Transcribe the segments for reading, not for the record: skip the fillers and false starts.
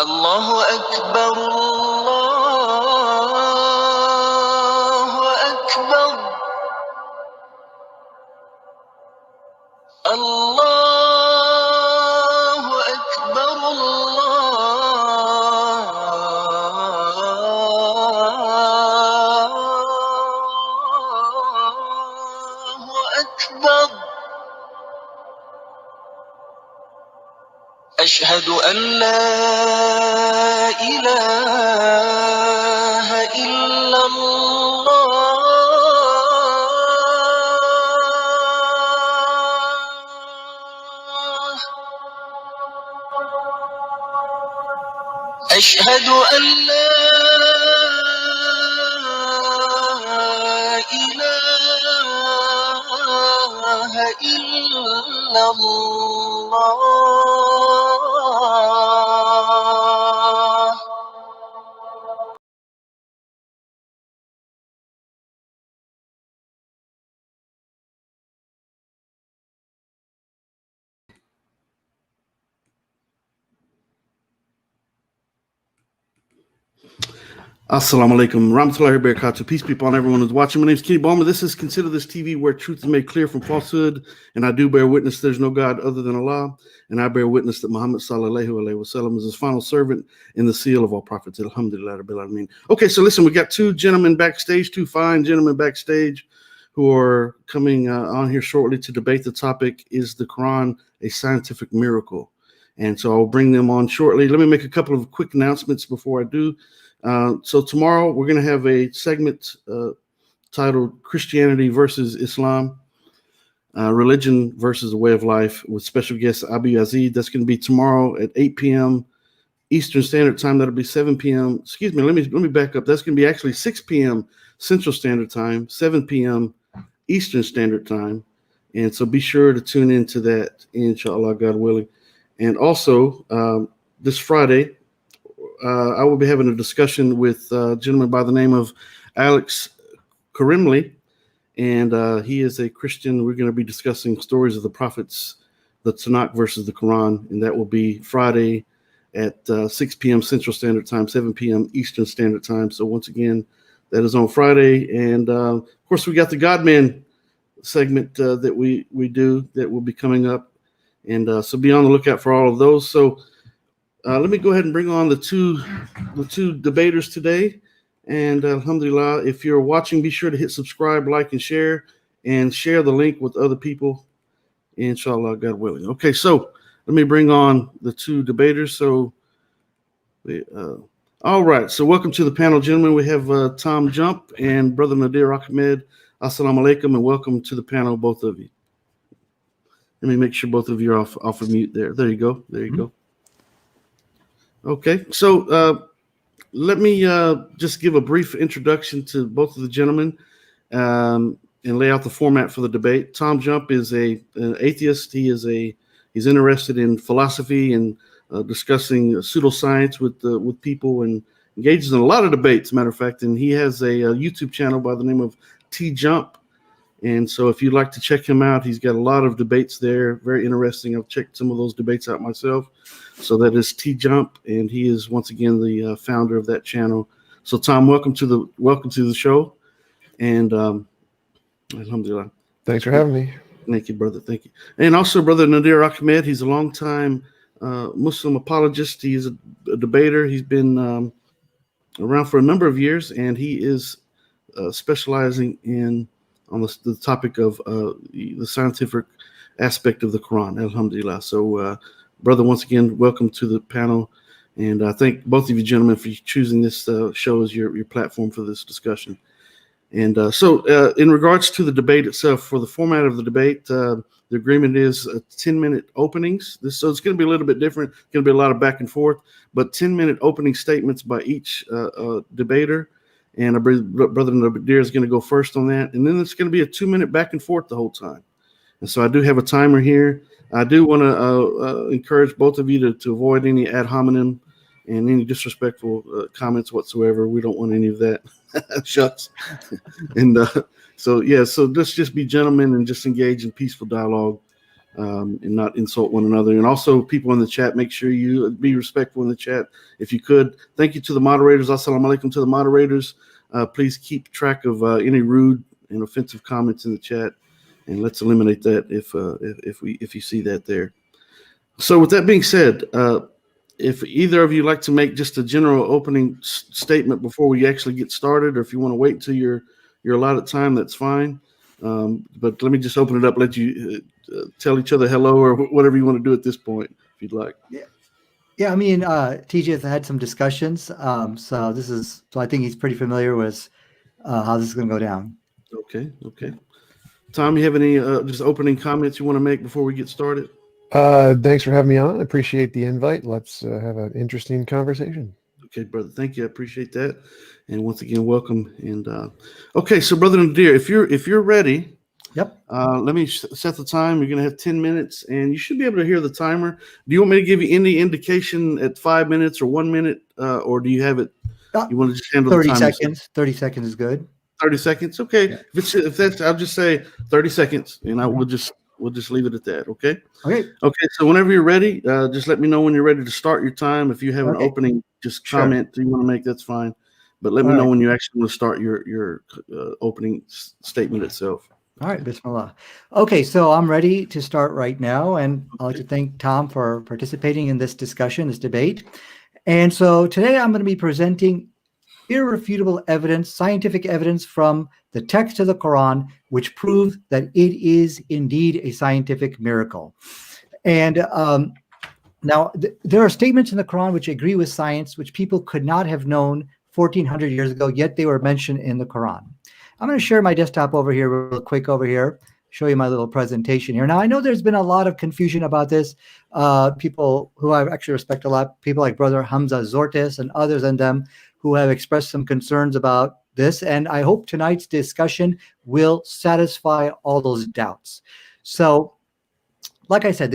الله أكبر الله أكبر الله أكبر الله أكبر أشهد أن لا إله إلا الله أشهد أن لا إله إلا الله Assalamu alaikum. Rahmatullahi wa barakatuh. Peace be upon everyone who's watching. My name is Kenny Bomer. This is Consider This TV, where truth is made clear from falsehood. And I do bear witness there's no God other than Allah. And I bear witness that Muhammad sallallahu alaihi wasallam is his final servant and the seal of all prophets. Alhamdulillah rabbil alameen. Okay, so listen, we got two gentlemen backstage, two fine gentlemen backstage who are coming on here shortly to debate the topic, is the Quran a scientific miracle? And so I'll bring them on shortly. Let me make a couple of quick announcements before I do. So tomorrow we're going to have a segment titled Christianity versus Islam, Religion versus a Way of Life, with special guest Abu Yazid. That's going to be tomorrow at 8 p.m. Eastern Standard Time. That'll be 7 p.m. Excuse me, let me back up. That's going to be actually 6 p.m. Central Standard Time, 7 p.m. Eastern Standard Time. And so be sure to tune into that, inshallah, God willing. And also, this Friday, I will be having a discussion with a gentleman by the name of Alex Karimli, and he is a Christian. We're going to be discussing stories of the prophets, the Tanakh versus the Quran, and that will be Friday at 6 p.m. Central Standard Time, 7 p.m. Eastern Standard Time. So once again, that is on Friday. And of course, we got the God-Man segment that we do that will be coming up. And so be on the lookout for all of those. So let me go ahead and bring on the two debaters today. And alhamdulillah, if you're watching, be sure to hit subscribe, like, and share the link with other people, inshallah, God willing. Okay, so let me bring on the two debaters. So, all right. So welcome to the panel, gentlemen. We have TJump and Brother Nadir Ahmed. Assalamu alaikum, and welcome to the panel, both of you. Let me make sure both of you are off of mute there. There you go. There you go. Okay, so let me just give a brief introduction to both of the gentlemen and lay out the format for the debate. TJump is an atheist. He's interested in philosophy and discussing pseudoscience with people, and engages in a lot of debates, matter of fact. And he has a YouTube channel by the name of TJump. And so if you'd like to check him out, he's got a lot of debates there. Very interesting. I've checked some of those debates out myself. So that is TJump, and he is once again the founder of that channel. So Tom, welcome to the show. And alhamdulillah. Thanks for having me. Thank you, brother. Thank you. And also Brother Nadir Ahmed. He's a longtime Muslim apologist. He's a debater. He's been around for a number of years, and he is specializing on the topic of the scientific aspect of the Quran. Alhamdulillah. So, brother, once again, welcome to the panel. And I thank both of you gentlemen for choosing this show as your platform for this discussion. And so in regards to the debate itself, for the format of the debate, the agreement is 10-minute openings. So it's going to be a little bit different. It's going to be a lot of back and forth, but 10-minute opening statements by each debater. And Brother Nadir is going to go first on that. And then it's going to be a 2-minute back and forth the whole time. And so I do have a timer here. I do want to encourage both of you to avoid any ad hominem and any disrespectful comments whatsoever. We don't want any of that. Shucks. And so let's just be gentlemen and just engage in peaceful dialogue. and not insult one another. And also, people in the chat, make sure you be respectful in the chat if you could. Thank you to the moderators. Assalamu alaikum to the moderators. Please keep track of any rude and offensive comments in the chat, and let's eliminate that if you see that there. So, with that being said, if either of you like to make just a general opening statement before we actually get started, or if you want to wait until your allotted time, that's fine. But let me just open it up, let you tell each other hello or whatever you want to do at this point, if you'd like. Yeah. I mean, TJ has had some discussions. So I think he's pretty familiar with how this is going to go down. Okay. Tom, you have any just opening comments you want to make before we get started? Thanks for having me on. I appreciate the invite. Let's have an interesting conversation. Okay, brother. Thank you. I appreciate that. And once again, welcome. And okay, so brother Nadir, if you're ready, yep. Let me set the time. You're gonna have 10 minutes, and you should be able to hear the timer. Do you want me to give you any indication at 5 minutes or 1 minute, or do you have it? You want to just handle 30 the time? 30 seconds. 30 seconds is good. 30 seconds. Okay. Yeah. If that's, I'll just say 30 seconds, and we'll just leave it at that. Okay. Okay. So whenever you're ready, just let me know when you're ready to start your time. If you have an opening, just comment you want to make. That's fine. But let me know when you actually want to start your opening statement itself. All right, Bismillah. Okay, so I'm ready to start right now, and I'd like to thank Tom for participating in this discussion, this debate. And so today I'm going to be presenting irrefutable evidence, scientific evidence from the text of the Quran, which proves that it is indeed a scientific miracle. And now there are statements in the Quran which agree with science, which people could not have known 1400 years ago, yet they were mentioned in the Quran. I'm going to share my desktop over here real quick over here, show you my little presentation here. Now, I know there's been a lot of confusion about this. People who I actually respect a lot, people like Brother Hamza Zortes and others in them who have expressed some concerns about this. And I hope tonight's discussion will satisfy all those doubts. So, like I said,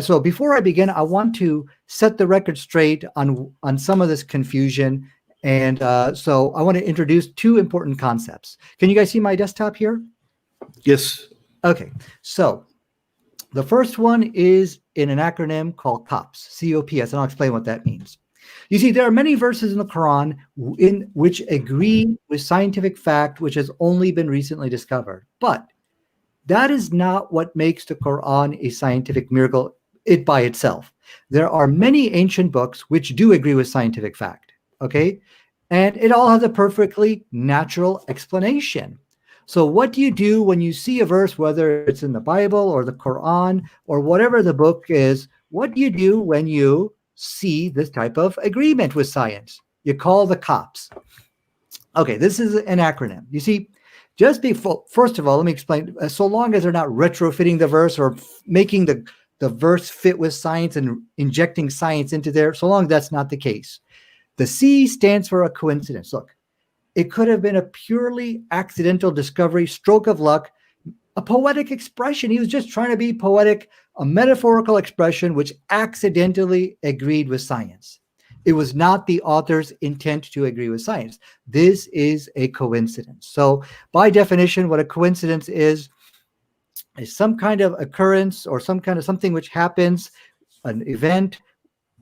so before I begin, I want to set the record straight on some of this confusion. And so I want to introduce two important concepts. Can you guys see my desktop here? Yes. Okay. So the first one is in an acronym called COPS, C-O-P-S, and I'll explain what that means. You see, there are many verses in the Quran in which agree with scientific fact, which has only been recently discovered. But that is not what makes the Quran a scientific miracle, it by itself. There are many ancient books which do agree with scientific fact. Okay, and it all has a perfectly natural explanation. So what do you do when you see a verse, whether it's in the Bible or the Quran or whatever the book is? What do you do when you see this type of agreement with science? You call the cops. Okay, this is an acronym. You see, just before, first of all, let me explain. So long as they're not retrofitting the verse or making the verse fit with science and injecting science into there, so long as that's not the case. The C stands for a coincidence. Look, it could have been a purely accidental discovery, stroke of luck, a poetic expression. He was just trying to be poetic, a metaphorical expression which accidentally agreed with science. It was not the author's intent to agree with science. This is a coincidence. So by definition, what a coincidence is some kind of occurrence or some kind of something which happens, an event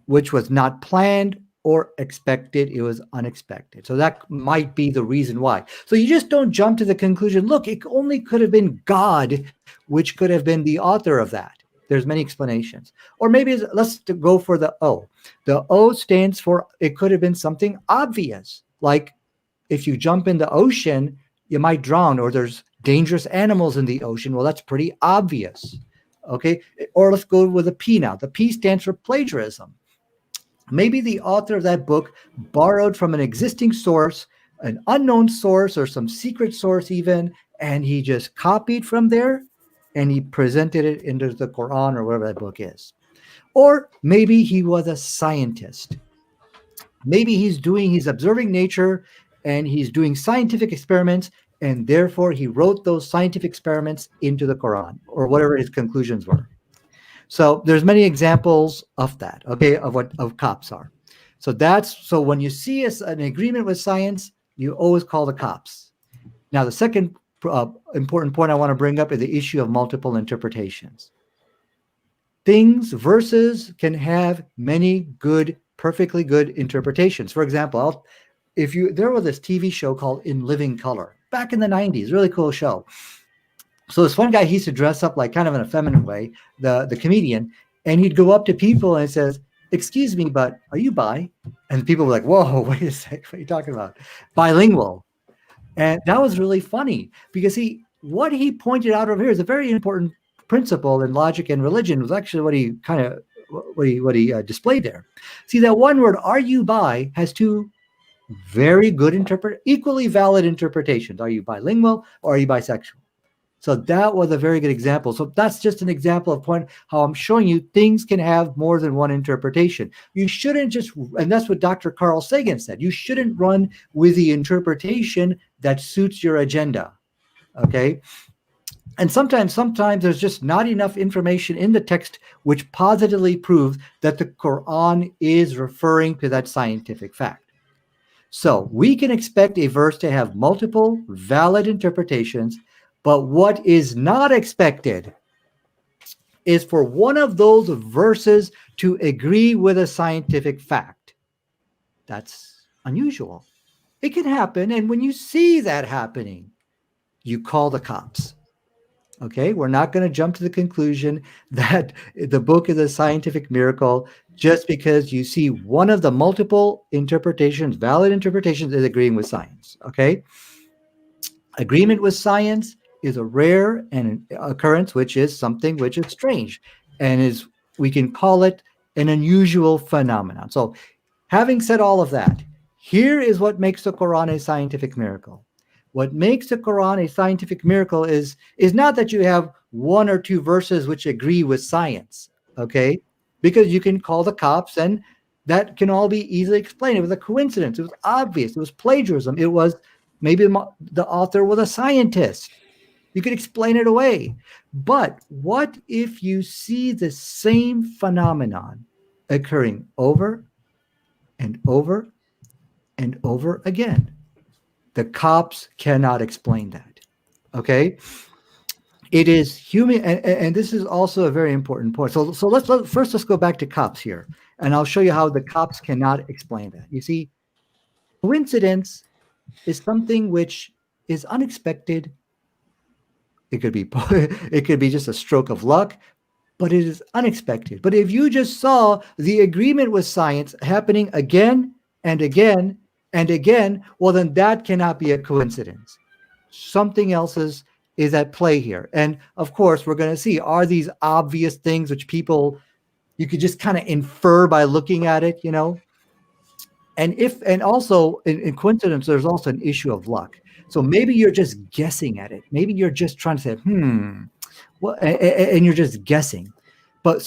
which was not planned or expected. It was unexpected. So that might be the reason why. So you just don't jump to the conclusion, look, it only could have been God, which could have been the author of that. There's many explanations. Or maybe let's go for the O. The O stands for, it could have been something obvious. Like if you jump in the ocean, you might drown, or there's dangerous animals in the ocean. Well, that's pretty obvious. Okay. Or let's go with a P now. The P stands for plagiarism. Maybe the author of that book borrowed from an existing source, an unknown source, or some secret source even, and he just copied from there and he presented it into the Quran or whatever that book is. Or maybe he was a scientist. Maybe he's observing nature and he's doing scientific experiments, and therefore he wrote those scientific experiments into the Quran or whatever his conclusions were. So there's many examples of that, okay, of what cops are. So when you see an agreement with science, you always call the cops. Now, the second important point I want to bring up is the issue of multiple interpretations. verses can have many good, perfectly good interpretations. For example, there was this TV show called In Living Color back in the 90s, really cool show. So this one guy, he used to dress up like kind of in a feminine way, the comedian, and he'd go up to people and says, "Excuse me, but are you bi?" And people were like, "Whoa, wait a sec, what are you talking about?" Bilingual. And that was really funny because what he pointed out over here is a very important principle in logic and religion. Was actually what he displayed there. See, that one word, "Are you bi?" has two very good equally valid interpretations. Are you bilingual or are you bisexual? So that was a very good example. So that's just an example of how I'm showing you things can have more than one interpretation. You shouldn't and that's what Dr. Carl Sagan said, you shouldn't run with the interpretation that suits your agenda, okay? And sometimes there's just not enough information in the text which positively proves that the Quran is referring to that scientific fact. So we can expect a verse to have multiple valid interpretations, but what is not expected is for one of those verses to agree with a scientific fact. That's unusual. It can happen, and when you see that happening, you call the cops. Okay, we're not going to jump to the conclusion that the book is a scientific miracle just because you see one of the multiple interpretations, valid interpretations, is agreeing with science. Okay, agreement with science is a rare and occurrence, which is something which is strange, and we can call it an unusual phenomenon. So, having said all of that, here is what makes the Quran a scientific miracle. What makes the Quran a scientific miracle is not that you have one or two verses which agree with science, okay? Because you can call the cops and that can all be easily explained. It was a coincidence. It was obvious. It was plagiarism. It was maybe the author was a scientist. You could explain it away. But what if you see the same phenomenon occurring over and over and over again? The cops cannot explain that, okay? It is human, and this is also a very important point. So let's go back to cops here, and I'll show you how the cops cannot explain that. You see, coincidence is something which is unexpected. It could be just a stroke of luck, but it is unexpected. But if you just saw the agreement with science happening again and again and again, well, then that cannot be a coincidence. Something else is at play here. And of course, we're going to see, are these obvious things which you could just kind of infer by looking at it, you know? And also in coincidence, there's also an issue of luck. So maybe you're just guessing at it. Maybe you're just trying to say, well, and you're just guessing. But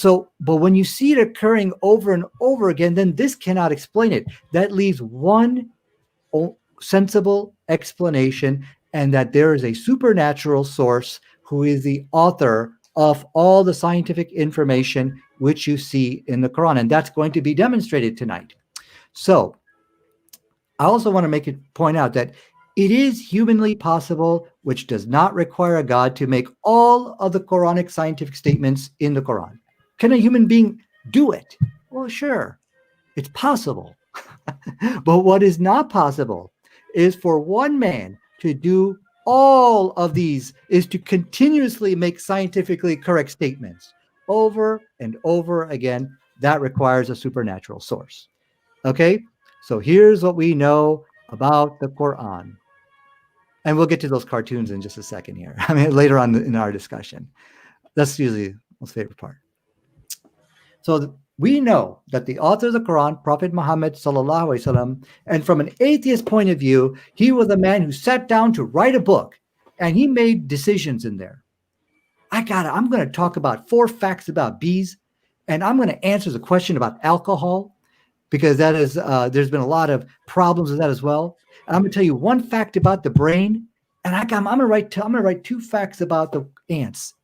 when you see it occurring over and over again, then this cannot explain it. That leaves one sensible explanation, and that there is a supernatural source who is the author of all the scientific information which you see in the Quran. And that's going to be demonstrated tonight. So I also want to point out that it is humanly possible, which does not require a God, to make all of the Quranic scientific statements in the Quran. Can a human being do it? Well, sure, it's possible. But what is not possible is for one man to do all of these, is to continuously make scientifically correct statements over and over again. That requires a supernatural source. Okay, so here's what we know about the Quran. And we'll get to those cartoons in just a second here. I mean, later on in our discussion. That's usually the most favorite part. So we know that the author of the Quran, Prophet Muhammad sallallahu alaihi wasallam, and from an atheist point of view, he was a man who sat down to write a book, and he made decisions in there. I'm going to talk about 4 facts about bees, and I'm going to answer the question about alcohol, because that is there's been a lot of problems with that as well. And I'm going to tell you 1 fact about the brain, and I'm going to write 2 facts about the ants.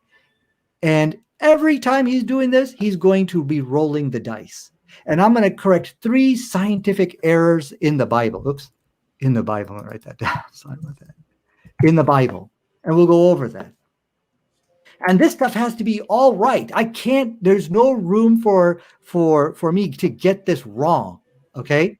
And every time he's doing this, he's going to be rolling the dice. And I'm going to correct 3 scientific errors in the Bible. Oops, in the Bible. I'm going to write that down. Sorry about that. In the Bible. And we'll go over that. And this stuff has to be all right. I can't, there's no room for me to get this wrong. Okay.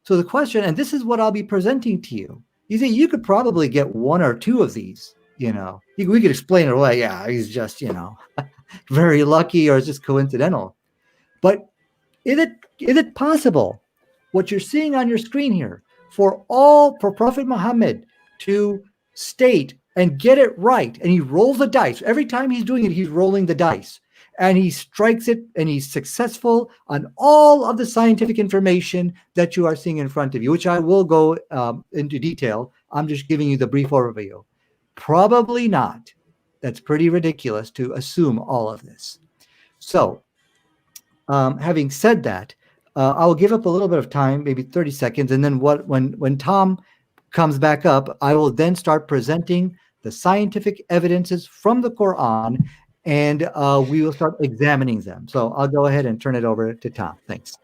So the question, and this is what I'll be presenting to you. You see, you could probably get one or two of these, we could explain it away. Yeah, he's just, very lucky, or it's just coincidental. But is it possible what you're seeing on your screen here for Prophet Muhammad to state and get it right, and he rolls the dice every time he's doing it, he's rolling the dice and he strikes it and he's successful on all of the scientific information that you are seeing in front of you, which I will go into detail. I'm just giving you the brief overview. Probably not. That's pretty ridiculous to assume all of this. So having said that, I'll give up a little bit of time, maybe 30 seconds. And then when Tom comes back up, I will then start presenting the scientific evidences from the Qur'an, and we will start examining them. So I'll go ahead and turn it over to Tom. Thanks.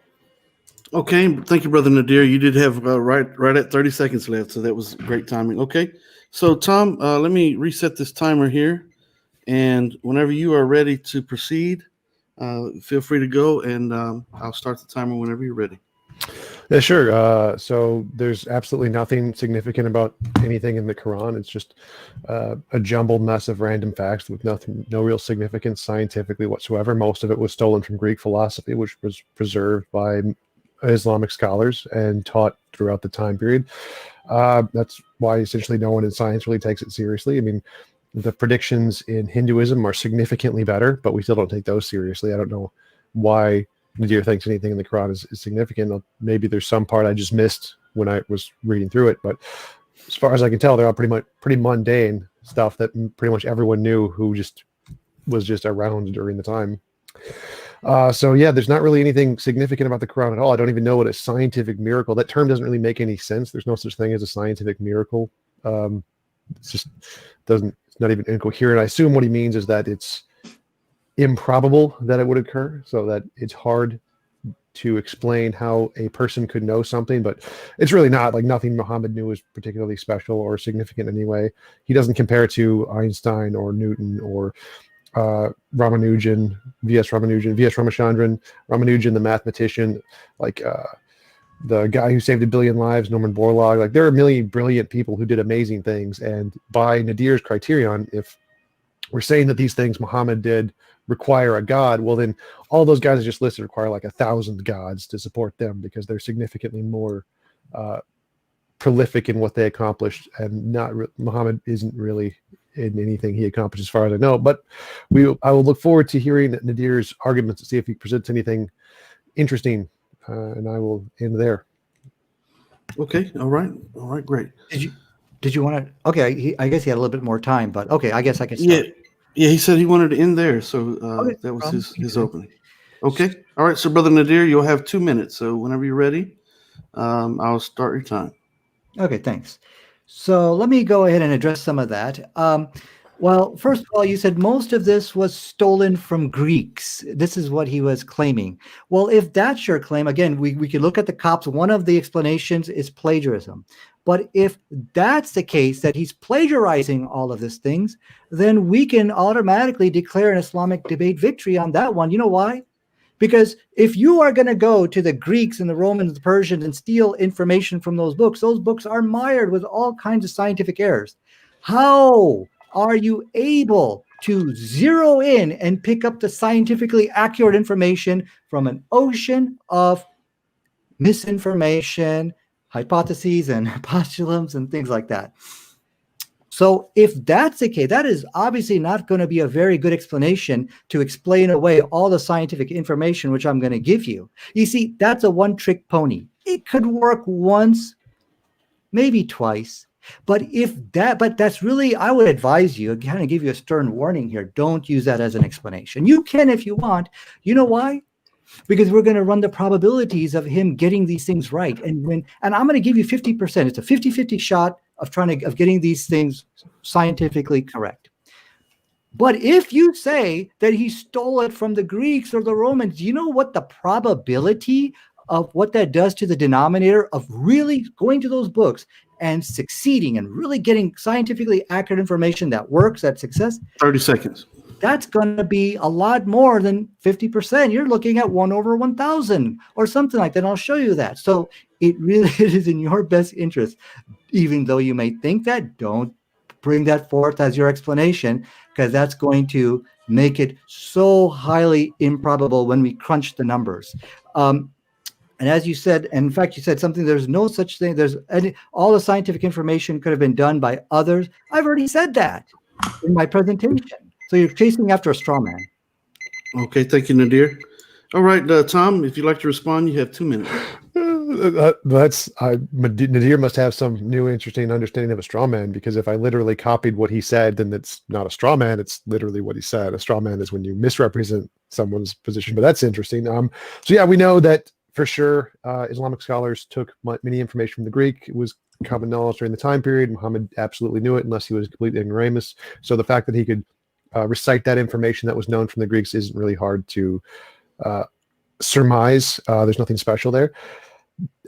Okay. Thank you, Brother Nadir. You did have right at 30 seconds left. So that was great timing. Okay. So Tom, let me reset this timer here. And whenever you are ready to proceed, feel free to go, and I'll start the timer whenever you're ready. Yeah, sure. So there's absolutely nothing significant about anything in the Quran. It's just a jumbled mess of random facts with no real significance scientifically whatsoever. Most of it was stolen from Greek philosophy, which was preserved by Islamic scholars and taught throughout the time period. That's why essentially no one in science really takes it seriously. I mean, the predictions in Hinduism are significantly better, but we still don't take those seriously. I don't know why Nadir thinks anything in the Quran is significant. Maybe there's some part I just missed when I was reading through it, but as far as I can tell, they're all pretty mundane stuff that pretty much everyone knew who was just around during the time. So yeah, there's not really anything significant about the Quran at all. I don't even know what a scientific miracle, that term doesn't really make any sense. There's no such thing as a scientific miracle. It's just it's not even incoherent. I assume what he means is that it's improbable that it would occur, so that it's hard to explain how a person could know something, but it's really not. Like, nothing Muhammad knew was particularly special or significant in any way. He doesn't compare to Einstein or Newton or Ramanujan, V.S. Ramachandran, Ramanujan, the mathematician, like the guy who saved 1 billion lives, Norman Borlaug. Like, there are a million brilliant people who did amazing things, and by Nadir's criterion, if we're saying that these things Muhammad did require a god, well, then all those guys I just listed require like 1,000 gods to support them, because they're significantly more prolific in what they accomplished, and Muhammad isn't really in anything he accomplished as far as I know. But I will look forward to hearing Nadir's arguments to see if he presents anything interesting, and I will end there. Okay. All right. Great. Did you want to? Okay, I guess he had a little bit more time, but okay, I guess I can start. Yeah. He said he wanted to end there, so okay, that was his opening. Okay. All right. So, Brother Nadir, you'll have 2 minutes. So, whenever you're ready, I'll start your time. Okay. Thanks. So let me go ahead and address some of that. Well, first of all, you said most of this was stolen from Greeks. This is what he was claiming. Well, if that's your claim, again, we could look at the Copts. One of the explanations is plagiarism. But if that's the case, that he's plagiarizing all of these things, then we can automatically declare an Islamic debate victory on that one. You know why? Because if you are going to go to the Greeks and the Romans and the Persians and steal information from those books are mired with all kinds of scientific errors. How are you able to zero in and pick up the scientifically accurate information from an ocean of misinformation, hypotheses and postulates and things like that? So if that's the case, that is obviously not going to be a very good explanation to explain away all the scientific information which I'm going to give you. You see, that's a one-trick pony. It could work once, maybe twice. But that's really, I would advise you, kind of give you a stern warning here. Don't use that as an explanation. You can if you want. You know why? Because we're going to run the probabilities of him getting these things right. And I'm going to give you 50%. It's a 50-50 shot of getting these things scientifically correct. But if you say that he stole it from the Greeks or the Romans, you know what the probability of what that does to the denominator of really going to those books and succeeding and really getting scientifically accurate information that works, that success, 30 seconds. that's going to be a lot more than 50%. You're looking at 1 over 1,000 or something like that. And I'll show you that. So it really is in your best interest, even though you may think that, don't bring that forth as your explanation, because that's going to make it so highly improbable when we crunch the numbers. And as you said, and in fact, you said something, there's no such thing. All the scientific information could have been done by others. I've already said that in my presentation. So you're chasing after a straw man. Okay, thank you, Nadir. All right, Tom, if you'd like to respond, you have 2 minutes. Nadir must have some new interesting understanding of a straw man, because if I literally copied what he said, then it's not a straw man. It's literally what he said. A straw man is when you misrepresent someone's position, but that's interesting. So yeah, we know that for sure, Islamic scholars took many information from the Greek. It was common knowledge during the time period. Muhammad absolutely knew it, unless he was a complete ignoramus. So the fact that he could recite that information that was known from the Greeks isn't really hard to surmise. There's nothing special there.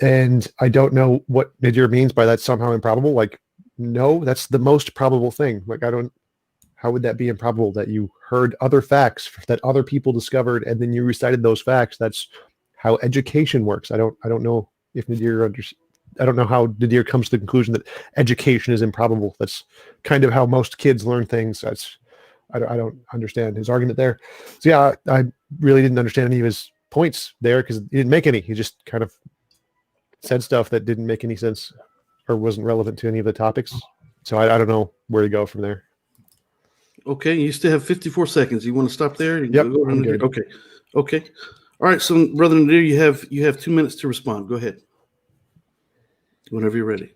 And I don't know what Nadir means by that somehow improbable. Like, no, that's the most probable thing. Like, how would that be improbable that you heard other facts that other people discovered and then you recited those facts? That's how education works. I don't know if I don't know how Nadir comes to the conclusion that education is improbable. That's kind of how most kids learn things. I don't understand his argument there. So yeah, I really didn't understand any of his points there, because he didn't make any. He just kind of said stuff that didn't make any sense or wasn't relevant to any of the topics. So I don't know where to go from there. Okay, you still have 54 seconds. You want to stop there? Yep, I'm good. Okay. All right, so Brother Nadir, you have 2 minutes to respond. Go ahead. Whenever you're ready.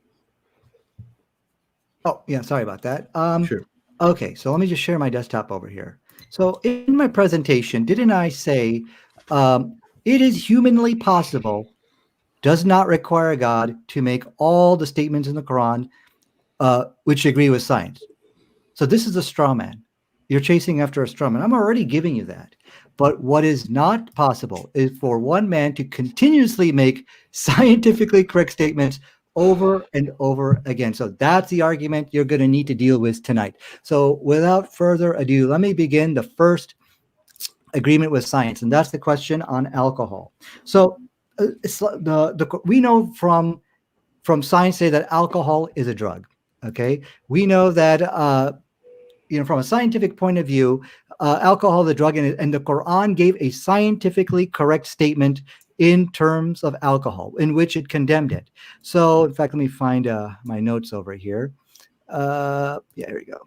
Oh, yeah, sorry about that. Sure. Okay, so let me just share my desktop over here. So in my presentation, didn't I say it is humanly possible, does not require God to make all the statements in the Quran which agree with science? So this is a straw man. You're chasing after a straw man. I'm already giving you that. But what is not possible is for one man to continuously make scientifically correct statements over and over again. So that's the argument you're going to need to deal with tonight. So without further ado, let me begin the first agreement with science, and that's the question on alcohol. So we know from science say that alcohol is a drug. Okay, we know that from a scientific point of view, alcohol is a drug, and the Quran gave a scientifically correct statement in terms of alcohol, in which it condemned it. So, in fact, let me find my notes over here. Yeah, here we go.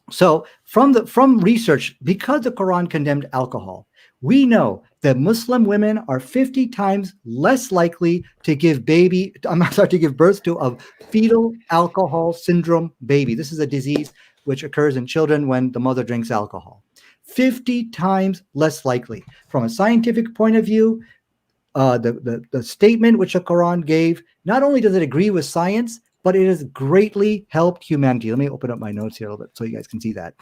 So, from research, because the Quran condemned alcohol, we know that Muslim women are 50 times less likely to give birth to a fetal alcohol syndrome baby. This is a disease which occurs in children when the mother drinks alcohol. 50 times less likely. From a scientific point of view, the statement which the Quran gave, not only does it agree with science, but it has greatly helped humanity. Let me open up my notes here a little bit so you guys can see that.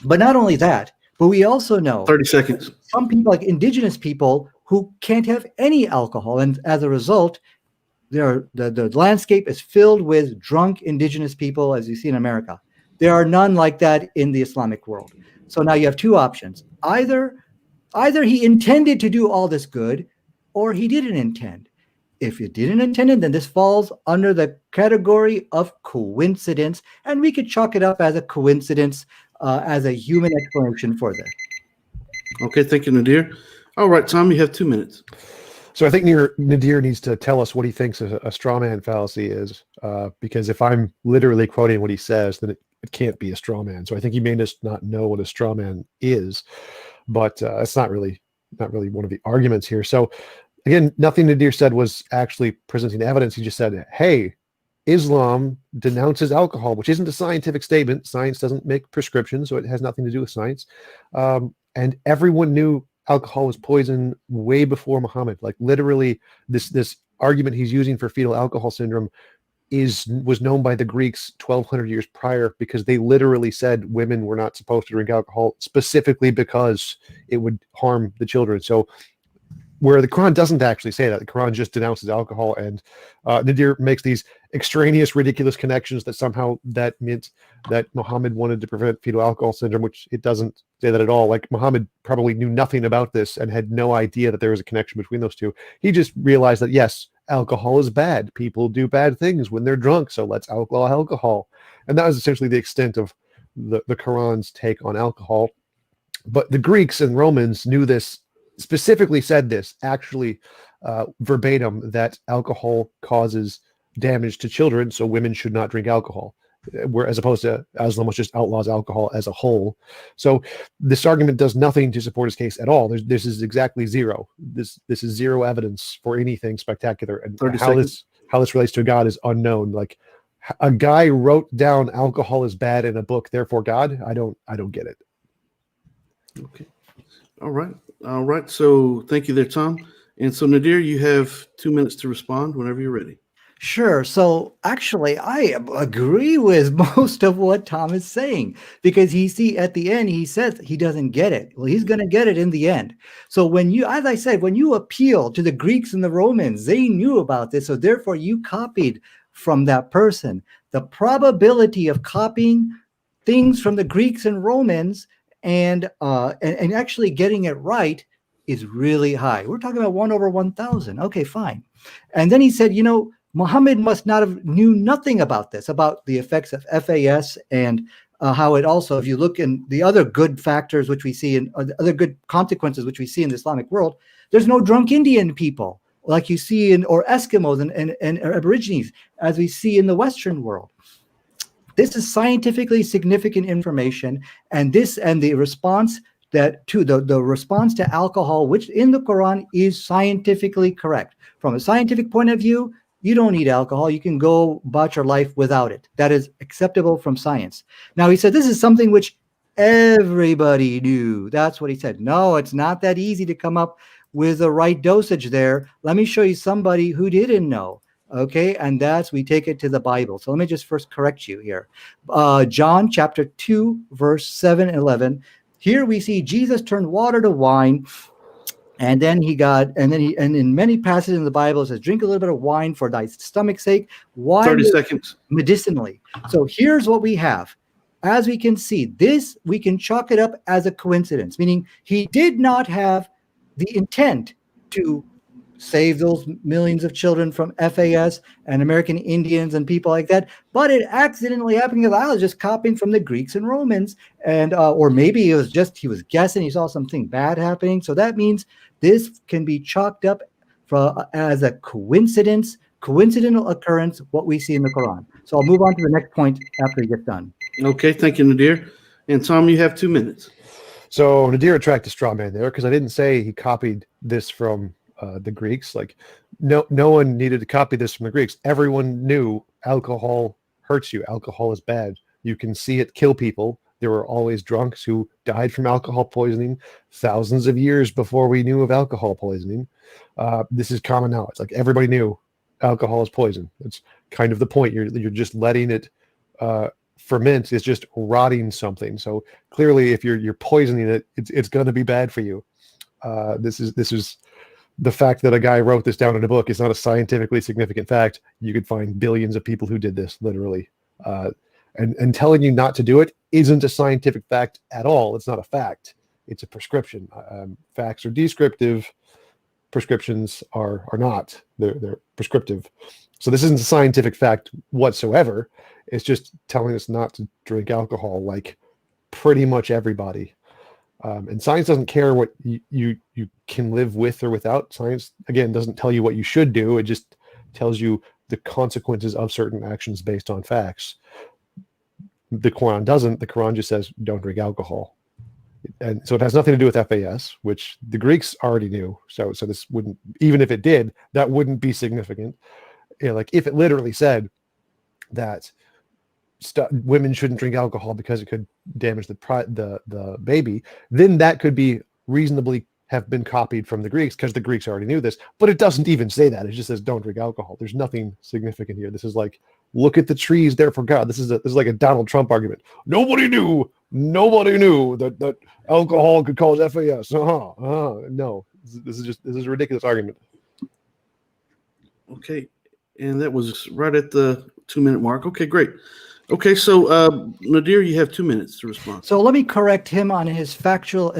But not only that, but we also know 30 seconds. Some people, like indigenous people, who can't have any alcohol, and as a result, the landscape is filled with drunk indigenous people, as you see in America. There are none like that in the Islamic world. So now you have two options. Either he intended to do all this good, or he didn't intend. If you didn't intend it, then this falls under the category of coincidence, and we could chalk it up as a coincidence, as a human explanation for this. Okay, thank you, Nadir. All right, Tom, you have 2 minutes. So I think Nadir needs to tell us what he thinks a straw man fallacy is, because if I'm literally quoting what he says, then it can't be a straw man. So I think he may just not know what a straw man is, but it's not really one of the arguments here. So again, nothing Nadir said was actually presenting evidence. He just said, hey, Islam denounces alcohol, which isn't a scientific statement. Science doesn't make prescriptions, so it has nothing to do with science. And everyone knew alcohol was poison way before Muhammad. Like literally, this argument he's using for fetal alcohol syndrome was known by the Greeks 1,200 years prior, because they literally said women were not supposed to drink alcohol specifically because it would harm the children. So where the Quran doesn't actually say that. The Quran just denounces alcohol, and Nadir makes these extraneous, ridiculous connections that somehow that meant that Muhammad wanted to prevent fetal alcohol syndrome, which it doesn't say that at all. Like, Muhammad probably knew nothing about this and had no idea that there was a connection between those two. He just realized that, yes, alcohol is bad. People do bad things when they're drunk, so let's outlaw alcohol. And that was essentially the extent of the Quran's take on alcohol. But the Greeks and Romans knew this, specifically said this, actually verbatim, that alcohol causes damage to children, so women should not drink alcohol, as opposed to Islam, which just outlaws alcohol as a whole. So this argument does nothing to support his case at all. This is exactly zero. This is zero evidence for anything spectacular. And how this relates to God is unknown. Like, a guy wrote down alcohol is bad in a book, therefore God. I don't get it. Okay. All right. So thank you there, Tom. And so, Nadir, you have 2 minutes to respond whenever you're ready. Sure. So actually, I agree with most of what Tom is saying, because at the end, he says he doesn't get it. Well, he's going to get it in the end. So when you, as I said, when you appeal to the Greeks and the Romans, they knew about this. So therefore, you copied from that person. The probability of copying things from the Greeks and Romans and actually getting it right is really high. We're talking about 1 over 1,000. Okay, fine. And then he said, Muhammad must not have knew nothing about this, about the effects of FAS and how it also, if you look in the other good factors which we see in the other good consequences which we see in the Islamic world, there's no drunk Indian people like you see in, or Eskimos and Aborigines as we see in the Western world. This is scientifically significant information, and the response the response to alcohol, which in the Quran is scientifically correct. From a scientific point of view, you don't need alcohol. You can go about your life without it. That is acceptable from science. Now, he said this is something which everybody knew. That's what he said. No, it's not that easy to come up with the right dosage there. Let me show you somebody who didn't know. Okay, and we take it to the Bible. So let me just first correct you here. John chapter 2, verse 7 and 11. Here we see Jesus turned water to wine. And then in many passages in the Bible, it says, drink a little bit of wine for thy stomach's sake. Wine 30 seconds. Medicinally. So here's what we have. As we can see, this, we can chalk it up as a coincidence, meaning he did not have the intent to save those millions of children from FAS and American Indians and people like that, but it accidentally happened because I was just copying from the Greeks and Romans, and or maybe it was just he was guessing, he saw something bad happening. So that means this can be chalked up as a coincidental occurrence, what we see in the Quran. So I'll move on to the next point after he gets done. Okay, thank you, Nadir. And Tom, you have 2 minutes. So Nadir attracted a straw man there, because I didn't say he copied this from the Greeks. Like, no one needed to copy this from the Greeks. Everyone knew alcohol hurts you. Alcohol is bad. You can see it kill people. There were always drunks who died from alcohol poisoning thousands of years before we knew of alcohol poisoning. This is common knowledge. Like, everybody knew alcohol is poison. That's kind of the point. You're just letting it ferment. It's just rotting something. So clearly, if you're poisoning it, it's going to be bad for you. This is the fact that a guy wrote this down in a book is not a scientifically significant fact. You could find billions of people who did this, literally. And telling you not to do it isn't a scientific fact at all. It's not a fact. It's a prescription. Facts are descriptive. Prescriptions are not. They're prescriptive. So this isn't a scientific fact whatsoever. It's just telling us not to drink alcohol, like pretty much everybody. And science doesn't care what you can live with or without. Science, again, doesn't tell you what you should do. It just tells you the consequences of certain actions based on facts. The Quran doesn't. The Quran just says, don't drink alcohol. And so it has nothing to do with FAS, which the Greeks already knew. So this wouldn't, even if it did, that wouldn't be significant. Like, if it literally said that women shouldn't drink alcohol because it could damage the baby, then that could be reasonably have been copied from the Greeks, because the Greeks already knew this. But it doesn't even say that. It just says don't drink alcohol. There's nothing significant here. This is like, look at the trees there for God. This is like a Donald Trump argument. Nobody knew that alcohol could cause FAS. No, This is a ridiculous argument. Okay, and that was right at the 2-minute mark. Okay, great. Okay, so Nadir, you have 2 minutes to respond. So let me correct him on his factual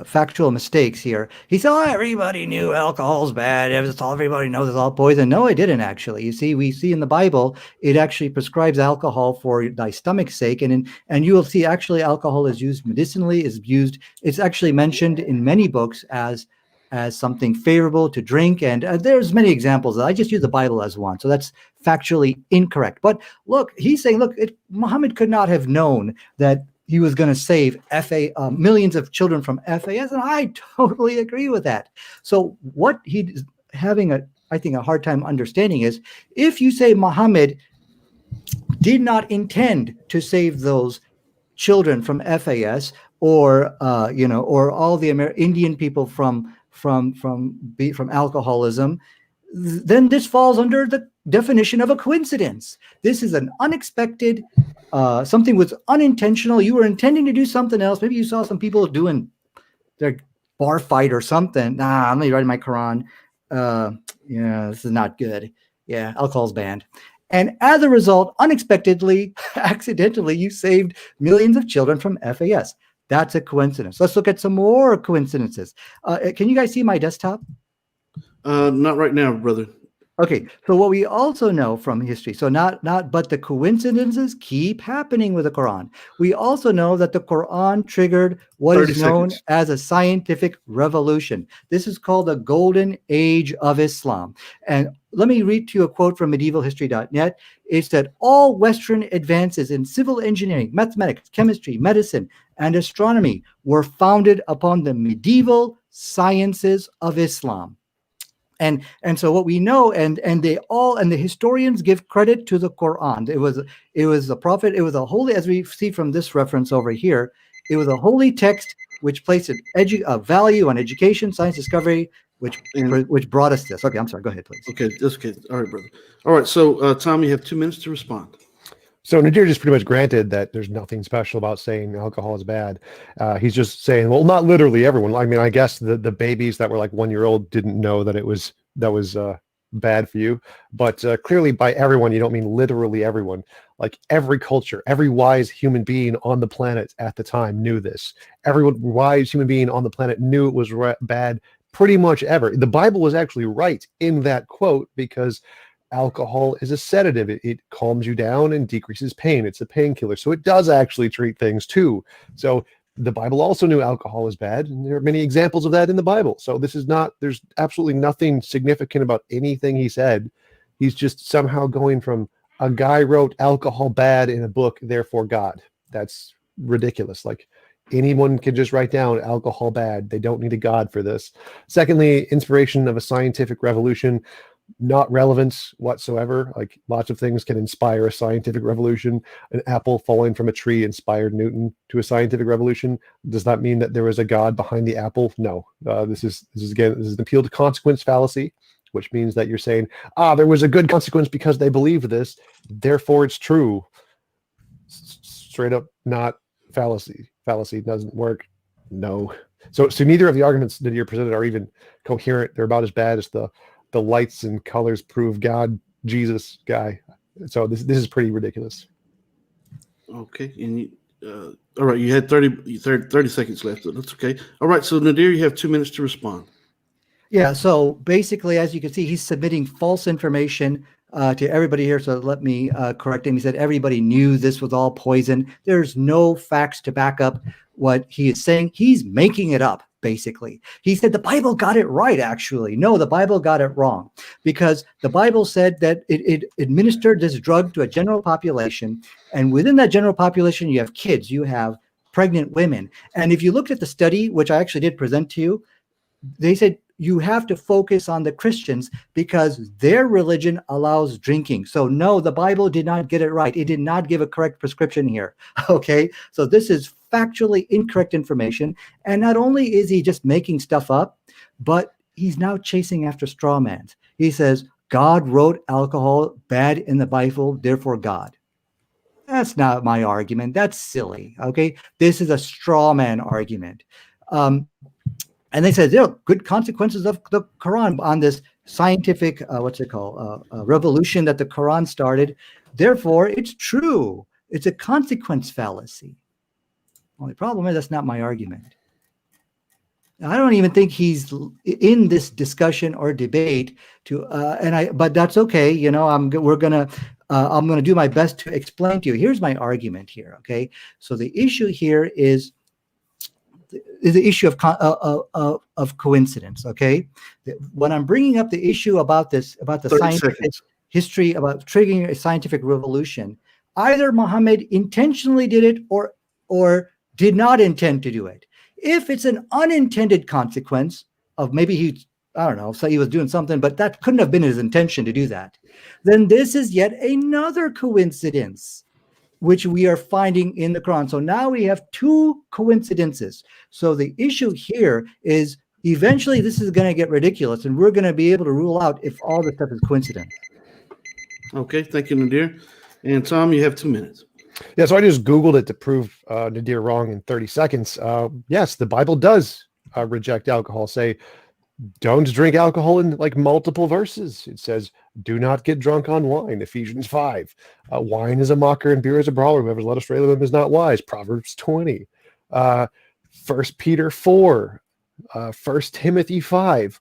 factual mistakes here. He said, "Oh, everybody knew alcohol's bad. Everybody knows it's all poison." No, I didn't actually. You see, we see in the Bible it actually prescribes alcohol for thy stomach's sake, and you will see actually alcohol is used medicinally. It's actually mentioned in many books as something favorable to drink, and there's many examples. I just use the Bible as one, so that's factually incorrect. But look, he's saying, look, Muhammad could not have known that he was going to save millions of children from FAS, and I totally agree with that. So what he's having I think a hard time understanding is, if you say Muhammad did not intend to save those children from FAS, or or all the Indian people from alcoholism, then this falls under the definition of a coincidence. This is an unexpected, something was unintentional. You were intending to do something else. Maybe you saw some people doing their bar fight or something. I'm going to write in my Quran. This is not good. Yeah, alcohol's banned. And as a result, unexpectedly, accidentally, you saved millions of children from FAS. That's a coincidence. Let's look at some more coincidences. Can you guys see my desktop? Not right now, brother. Okay, so what we also know from history, so but the coincidences keep happening with the Quran. We also know that the Quran triggered what is known as a scientific revolution. This is called the Golden Age of Islam. And let me read to you a quote from medievalhistory.net. It's that all Western advances in civil engineering, mathematics, chemistry, medicine, and astronomy were founded upon the medieval sciences of Islam. And so what we know, and the historians give credit to the Quran. It was the prophet. It was a holy, as we see from this reference over here. It was a holy text which placed a value on education, science discovery, which brought us this. Okay, I'm sorry. Go ahead, please. Okay, that's okay. All right, brother. All right, so Tom, you have 2 minutes to respond. So Nadir just pretty much granted that there's nothing special about saying alcohol is bad. He's just saying, well, not literally everyone. I mean, I guess the babies that were like 1 year old didn't know that it was bad for you. But clearly by everyone, you don't mean literally everyone. Like every culture, every wise human being on the planet at the time knew this. Every wise human being on the planet knew it was bad pretty much ever. The Bible was actually right in that quote, because alcohol is a sedative. It calms you down and decreases pain. It's a painkiller. So it does actually treat things too. So the Bible also knew alcohol is bad, and there are many examples of that in the Bible. So there's absolutely nothing significant about anything he said. He's just somehow going from a guy wrote alcohol bad in a book, therefore God. That's ridiculous. Like, anyone can just write down alcohol bad. They don't need a God for this. Secondly, inspiration of a scientific revolution. Not relevant whatsoever. Like, lots of things can inspire a scientific revolution. An apple falling from a tree inspired Newton to a scientific revolution. Does that mean that there was a God behind the apple? No. This is an appeal to consequence fallacy, which means that you're saying, there was a good consequence because they believed this, therefore it's true. Straight up not fallacy. Fallacy doesn't work. No. So neither of the arguments that you're presented are even coherent. They're about as bad as the lights and colors prove God, Jesus guy. So this is pretty ridiculous. Okay, and all right, you had 30 seconds left. That's okay. All right, so Nadir, you have 2 minutes to respond. Yeah, so basically, as you can see, he's submitting false information to everybody here. So let me correct him. He said everybody knew this was all poison. There's no facts to back up what he is saying. He's making it up, basically. He said the Bible got it right, actually. No, the Bible got it wrong, because the Bible said that it administered this drug to a general population. And within that general population, you have kids, you have pregnant women. And if you looked at the study, which I actually did present to you, they said you have to focus on the Christians because their religion allows drinking. So no, the Bible did not get it right. It did not give a correct prescription here. Okay, so this is factually incorrect information. And not only is he just making stuff up, but he's now chasing after straw mans. He says, God wrote alcohol bad in the Bible, therefore God. That's not my argument. That's silly. Okay, this is a straw man argument. And they said there are good consequences of the Quran on this scientific, revolution that the Quran started. Therefore, it's true. It's a consequence fallacy. Only problem is that's not my argument. I don't even think he's in this discussion or debate but that's okay. You know, I'm gonna do my best to explain to you. Here's my argument here. Okay, so the issue here is the issue of coincidence. Okay, when I'm bringing up the issue about the scientific history, about triggering a scientific revolution, either Muhammad intentionally did it or did not intend to do it. If it's an unintended consequence of maybe so he was doing something, but that couldn't have been his intention to do that, then this is yet another coincidence which we are finding in the Quran. So now we have two coincidences. So the issue here is eventually this is going to get ridiculous, and we're going to be able to rule out if all this stuff is coincidence. Okay, thank you, Nadir. And Tom, you have 2 minutes. Yeah, so I just Googled it to prove Nadir wrong in 30 seconds. Yes, the Bible does reject alcohol. Say, don't drink alcohol in like multiple verses. It says, do not get drunk on wine, Ephesians 5. Wine is a mocker and beer is a brawler. Whoever's led astray of them is not wise, Proverbs 20. 1 Peter 4, 1 Timothy 5.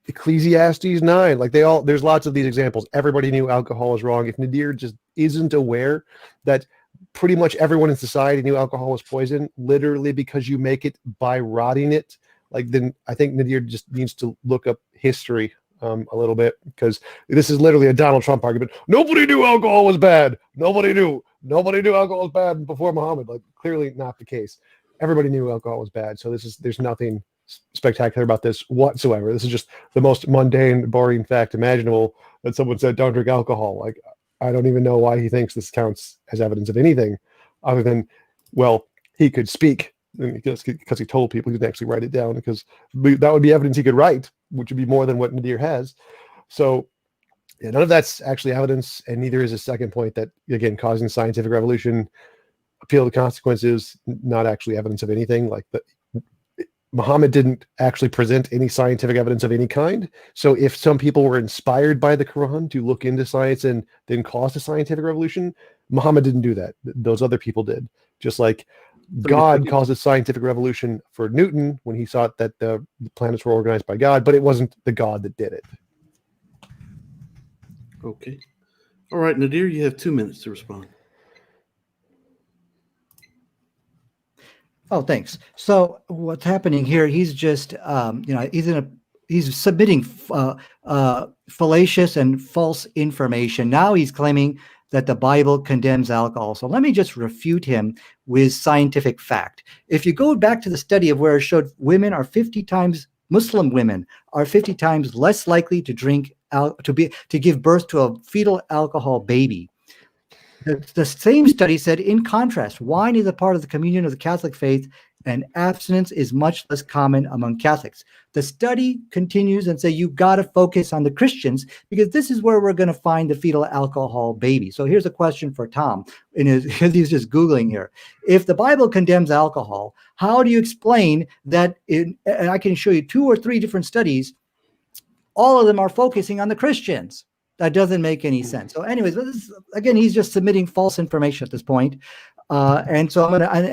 Ecclesiastes 9, like there's lots of these examples. Everybody knew alcohol is wrong. If Nadir just isn't aware that pretty much everyone in society knew alcohol was poison, literally because you make it by rotting it, like then I think Nadir just needs to look up history a little bit, because this is literally a Donald Trump argument. Nobody knew alcohol was bad. Nobody knew alcohol was bad before Muhammad. Like, clearly not the case. Everybody knew alcohol was bad. So there's nothing spectacular about this whatsoever. This is just the most mundane, boring fact imaginable that someone said don't drink alcohol. Like, I don't even know why he thinks this counts as evidence of anything other than, well, he could speak because he told people he didn't actually write it down, because that would be evidence he could write, which would be more than what Nadir has. So yeah, none of that's actually evidence, and neither is a second point that, again, causing scientific revolution, appeal to consequences, not actually evidence of anything. Like, Muhammad didn't actually present any scientific evidence of any kind. So if some people were inspired by the Quran to look into science and then cause a scientific revolution, Muhammad didn't do that. Those other people did. Just like God caused a scientific revolution for Newton when he thought that the planets were organized by God, but it wasn't the God that did it. Okay. All right, Nadir, you have 2 minutes to respond. Oh, thanks. So what's happening here? He's just, he's submitting fallacious and false information. Now he's claiming that the Bible condemns alcohol. So let me just refute him with scientific fact. If you go back to the study of where it showed Muslim women are 50 times less likely to drink to give birth to a fetal alcohol baby. The same study said, in contrast, wine is a part of the communion of the Catholic faith, and abstinence is much less common among Catholics. The study continues and say you got to focus on the Christians, because this is where we're going to find the fetal alcohol baby. So here's a question for Tom. He's just Googling here. If the Bible condemns alcohol, how do you explain that? And I can show you 2 or 3 different studies. All of them are focusing on the Christians. That doesn't make any sense. So anyways, again, he's just submitting false information at this point. And so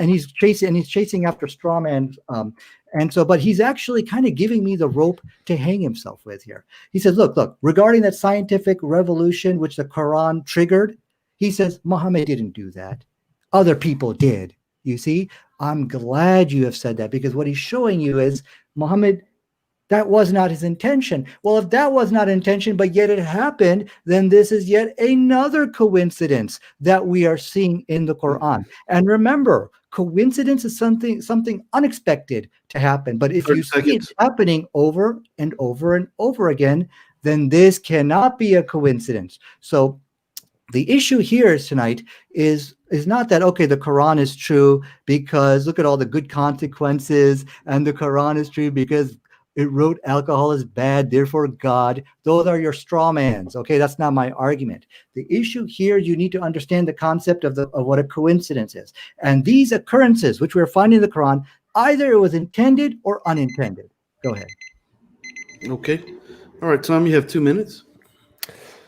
he's chasing after straw man. But he's actually kind of giving me the rope to hang himself with here. He says, look, regarding that scientific revolution, which the Quran triggered, he says, Muhammad didn't do that. Other people did. You see, I'm glad you have said that, because what he's showing you is Muhammad, that was not his intention. Well, if that was not intention, but yet it happened, then this is yet another coincidence that we are seeing in the Quran. And remember, coincidence is something unexpected to happen. But if you see it happening over and over and over again, then this cannot be a coincidence. So the issue here tonight is not that, okay, the Quran is true because look at all the good consequences, and the Quran is true because it wrote alcohol is bad, therefore God. Those are your straw mans. Okay, that's not my argument. The issue here, you need to understand the concept of what a coincidence is. And these occurrences, which we're finding in the Quran, either it was intended or unintended. Go ahead. Okay. All right, Tom, you have 2 minutes.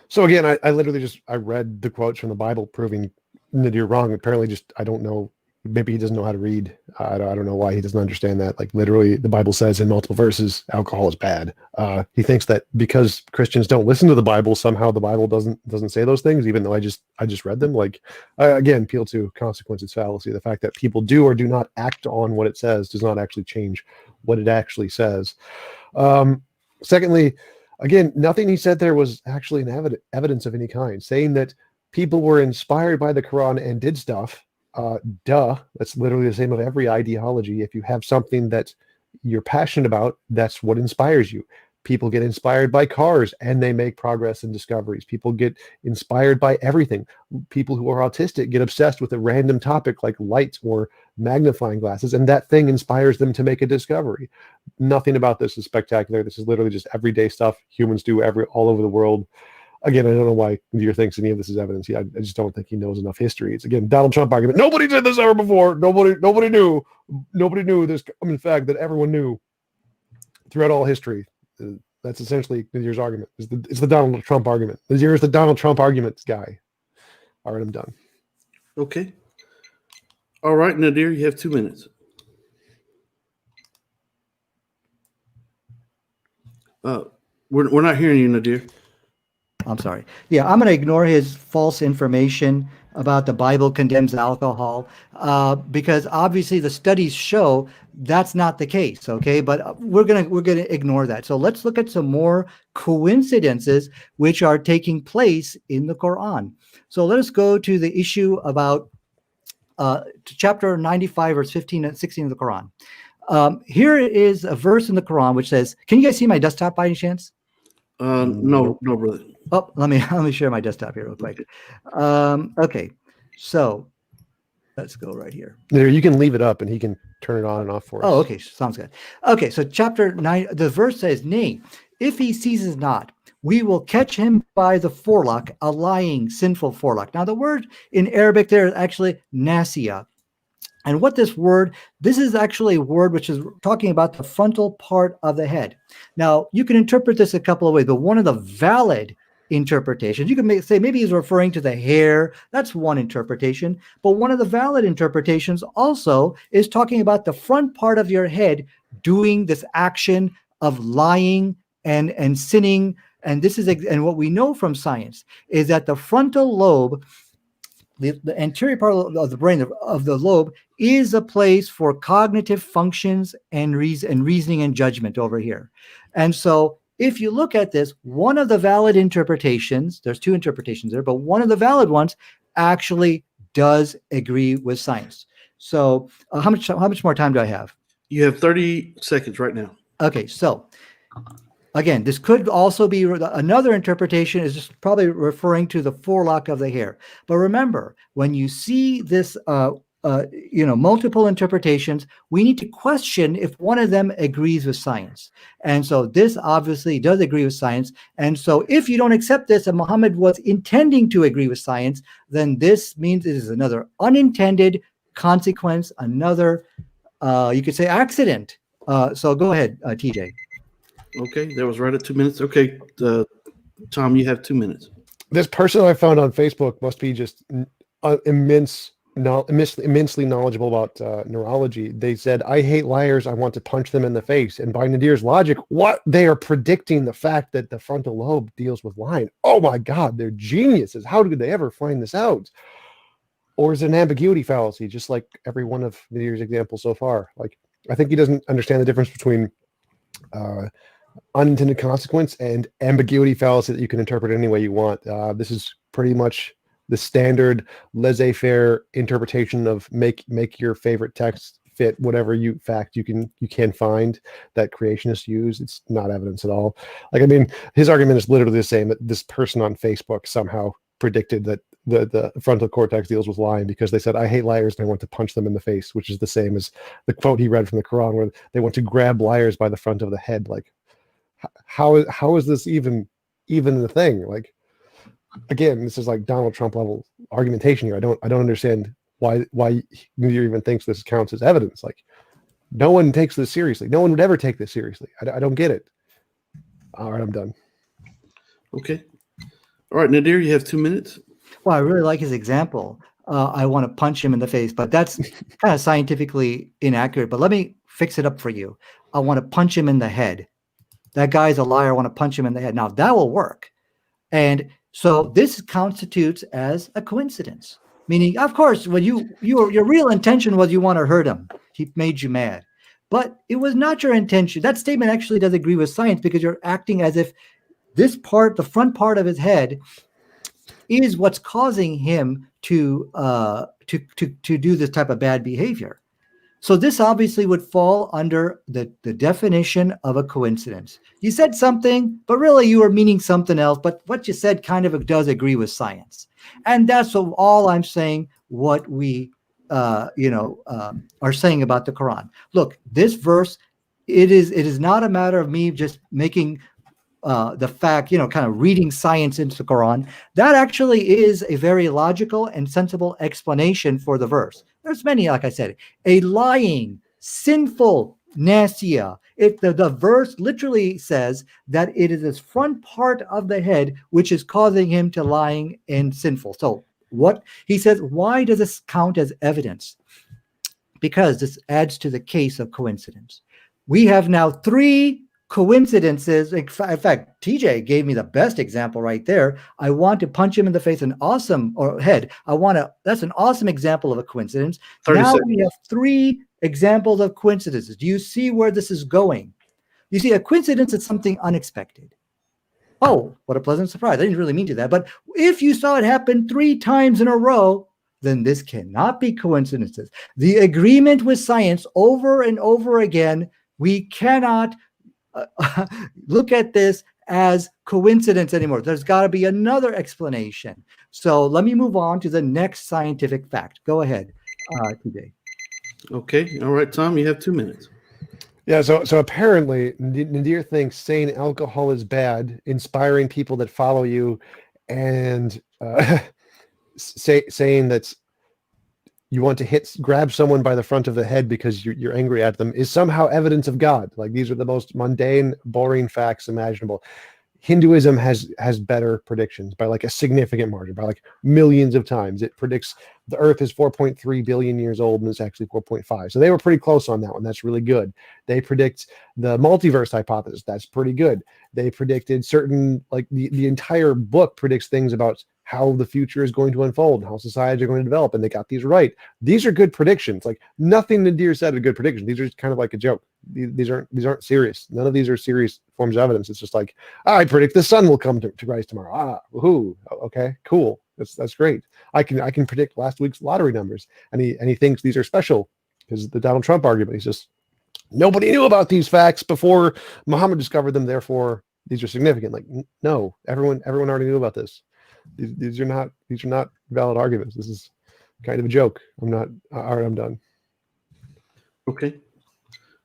So again, I literally I read the quotes from the Bible proving Nadir wrong. Apparently, I don't know. Maybe he doesn't know how to read. I don't know why he doesn't understand that. Like literally, the Bible says in multiple verses, alcohol is bad. He thinks that because Christians don't listen to the Bible, somehow the Bible doesn't say those things, even though I just read them. Like again, appeal to consequences fallacy. The fact that people do or do not act on what it says does not actually change what it actually says. Secondly, again, nothing he said there was actually an evidence of any kind. Saying that people were inspired by the Quran and did stuff. That's literally the same of every ideology. If you have something that you're passionate about, that's what inspires you. People get inspired by cars and they make progress and discoveries. People get inspired by everything. People who are autistic get obsessed with a random topic like light or magnifying glasses, and that thing inspires them to make a discovery. Nothing about this is spectacular. This is literally just everyday stuff humans do all over the world. Again, I don't know why Nadir thinks any of this is evidence. I just don't think he knows enough history. It's again Donald Trump argument. Nobody did this ever before. Nobody knew this common fact that everyone knew throughout all history. That's essentially Nadir's argument. It's the Donald Trump argument. Nadir is the Donald Trump argument guy. All right, I'm done. Okay. All right, Nadir, you have 2 minutes. We're not hearing you, Nadir. I'm sorry. Yeah, I'm going to ignore his false information about the Bible condemns alcohol because obviously the studies show that's not the case. Okay, but we're gonna ignore that. So let's look at some more coincidences which are taking place in the Quran. So let us go to the issue about to chapter 95, verse 15 and 16 of the Quran. Here is a verse in the Quran which says, "Can you guys see my desktop by any chance?" No, brother. Oh, let me share my desktop here real quick. Okay, so let's go right here. There, you can leave it up and he can turn it on and off for us. Oh, okay, sounds good. Okay, so chapter 9, the verse says, "Nay, if he ceases not, we will catch him by the forelock, a lying, sinful forelock." Now, the word in Arabic there is actually nasiya. And what this is actually a word which is talking about the frontal part of the head. Now, you can interpret this a couple of ways, but one of the valid interpretations, you can say maybe he's referring to the hair. That's one interpretation. But one of the valid interpretations also is talking about the front part of your head doing this action of lying and sinning. And this is, and what we know from science is that the frontal lobe, the anterior part of the brain, of the lobe, is a place for cognitive functions and reasoning and judgment over here. And so if you look at this, one of the valid interpretations, there's two interpretations there, but one of the valid ones actually does agree with science. So how much more time do I have? You have 30 seconds right now. Okay, so again, this could also be another interpretation, is just probably referring to the forelock of the hair. But remember, when you see this, multiple interpretations, we need to question if one of them agrees with science. And so this obviously does agree with science. And so if you don't accept this and Muhammad was intending to agree with science, then this means it is another unintended consequence, another, you could say, accident. So go ahead, TJ. Okay, that was right at 2 minutes. Okay, Tom, you have 2 minutes. This person I found on Facebook must be just immensely knowledgeable about neurology. They said, "I hate liars. I want to punch them in the face." And by Nadir's logic, what they are predicting the fact that the frontal lobe deals with lying. Oh my God, they're geniuses. How did they ever find this out? Or is it an ambiguity fallacy, just like every one of Nadir's examples so far? Like, I think he doesn't understand the difference between unintended consequence and ambiguity fallacy that you can interpret any way you want. This is pretty much the standard laissez-faire interpretation of make your favorite text fit whatever fact you can find that creationists use. It's not evidence at all. Like, I mean, his argument is literally the same, that this person on Facebook somehow predicted that the frontal cortex deals with lying because they said, "I hate liars and I want to punch them in the face," which is the same as the quote he read from the Quran where they want to grab liars by the front of the head. Like, how is this even the thing? Like, again, this is like Donald Trump level argumentation here. I don't understand why Nadir even thinks this counts as evidence. Like, No one takes this seriously. No one would ever take this seriously. I don't get it. All right, I'm done. Okay. All right, Nadir, you have 2 minutes. Well, I really like his example. I want to punch him in the face, but that's kind of scientifically inaccurate. But let me fix it up for you. I want to punch him in the head. That guy's a liar. I want to punch him in the head. Now that will work. And so this constitutes as a coincidence, meaning, of course, when your real intention was you want to hurt him. He made you mad, but it was not your intention. That statement actually does agree with science because you're acting as if this part, the front part of his head, is what's causing him to do this type of bad behavior. So this obviously would fall under the definition of a coincidence. You said something, but really you were meaning something else. But what you said kind of does agree with science. And that's all I'm saying, what we are saying about the Quran. Look, this verse, it is not a matter of me just making the fact, kind of reading science into the Quran. That actually is a very logical and sensible explanation for the verse. There's many, like I said, a lying, sinful nasia. If the verse literally says that it is this front part of the head which is causing him to lying and sinful. So what he says, why does this count as evidence? Because this adds to the case of coincidence. We have now 3 coincidences. In fact, TJ gave me the best example right there. I want to punch him in the face, head. That's an awesome example of a coincidence. Now we have 3 examples of coincidences. Do you see where this is going? You see, a coincidence is something unexpected. Oh, what a pleasant surprise. I didn't really mean to that. But if you saw it happen 3 times in a row, then this cannot be coincidences. The agreement with science over and over again, we cannot look at this as coincidence anymore. There's got to be another explanation. So let me move on to the next scientific fact. Go ahead, TJ. Okay. All right, Tom, you have 2 minutes. Yeah, so apparently Nadir thinks saying alcohol is bad, inspiring people that follow you, and saying that you want to grab someone by the front of the head because you're angry at them is somehow evidence of God. Like, these are the most mundane, boring facts imaginable. Hinduism has better predictions by like a significant margin, by like millions of times. It predicts the Earth is 4.3 billion years old and it's actually 4.5. So they were pretty close on that one. That's really good. They predict the multiverse hypothesis. That's pretty good. They predicted certain, like the entire book predicts things about how the future is going to unfold and how societies are going to develop, and they got these right. These are good predictions. Like, nothing Nadir said are good predictions. These are just kind of like a joke. These aren't serious. None of these are serious forms of evidence. It's just like, I predict the sun will come to rise tomorrow. Woohoo! Okay, cool. That's great. I can predict last week's lottery numbers, and he thinks these are special because the Donald Trump argument. He's just, nobody knew about these facts before Muhammad discovered them. Therefore, these are significant. Like, no, everyone already knew about this. These are not valid arguments. This is kind of a joke. All right, I'm done. Okay.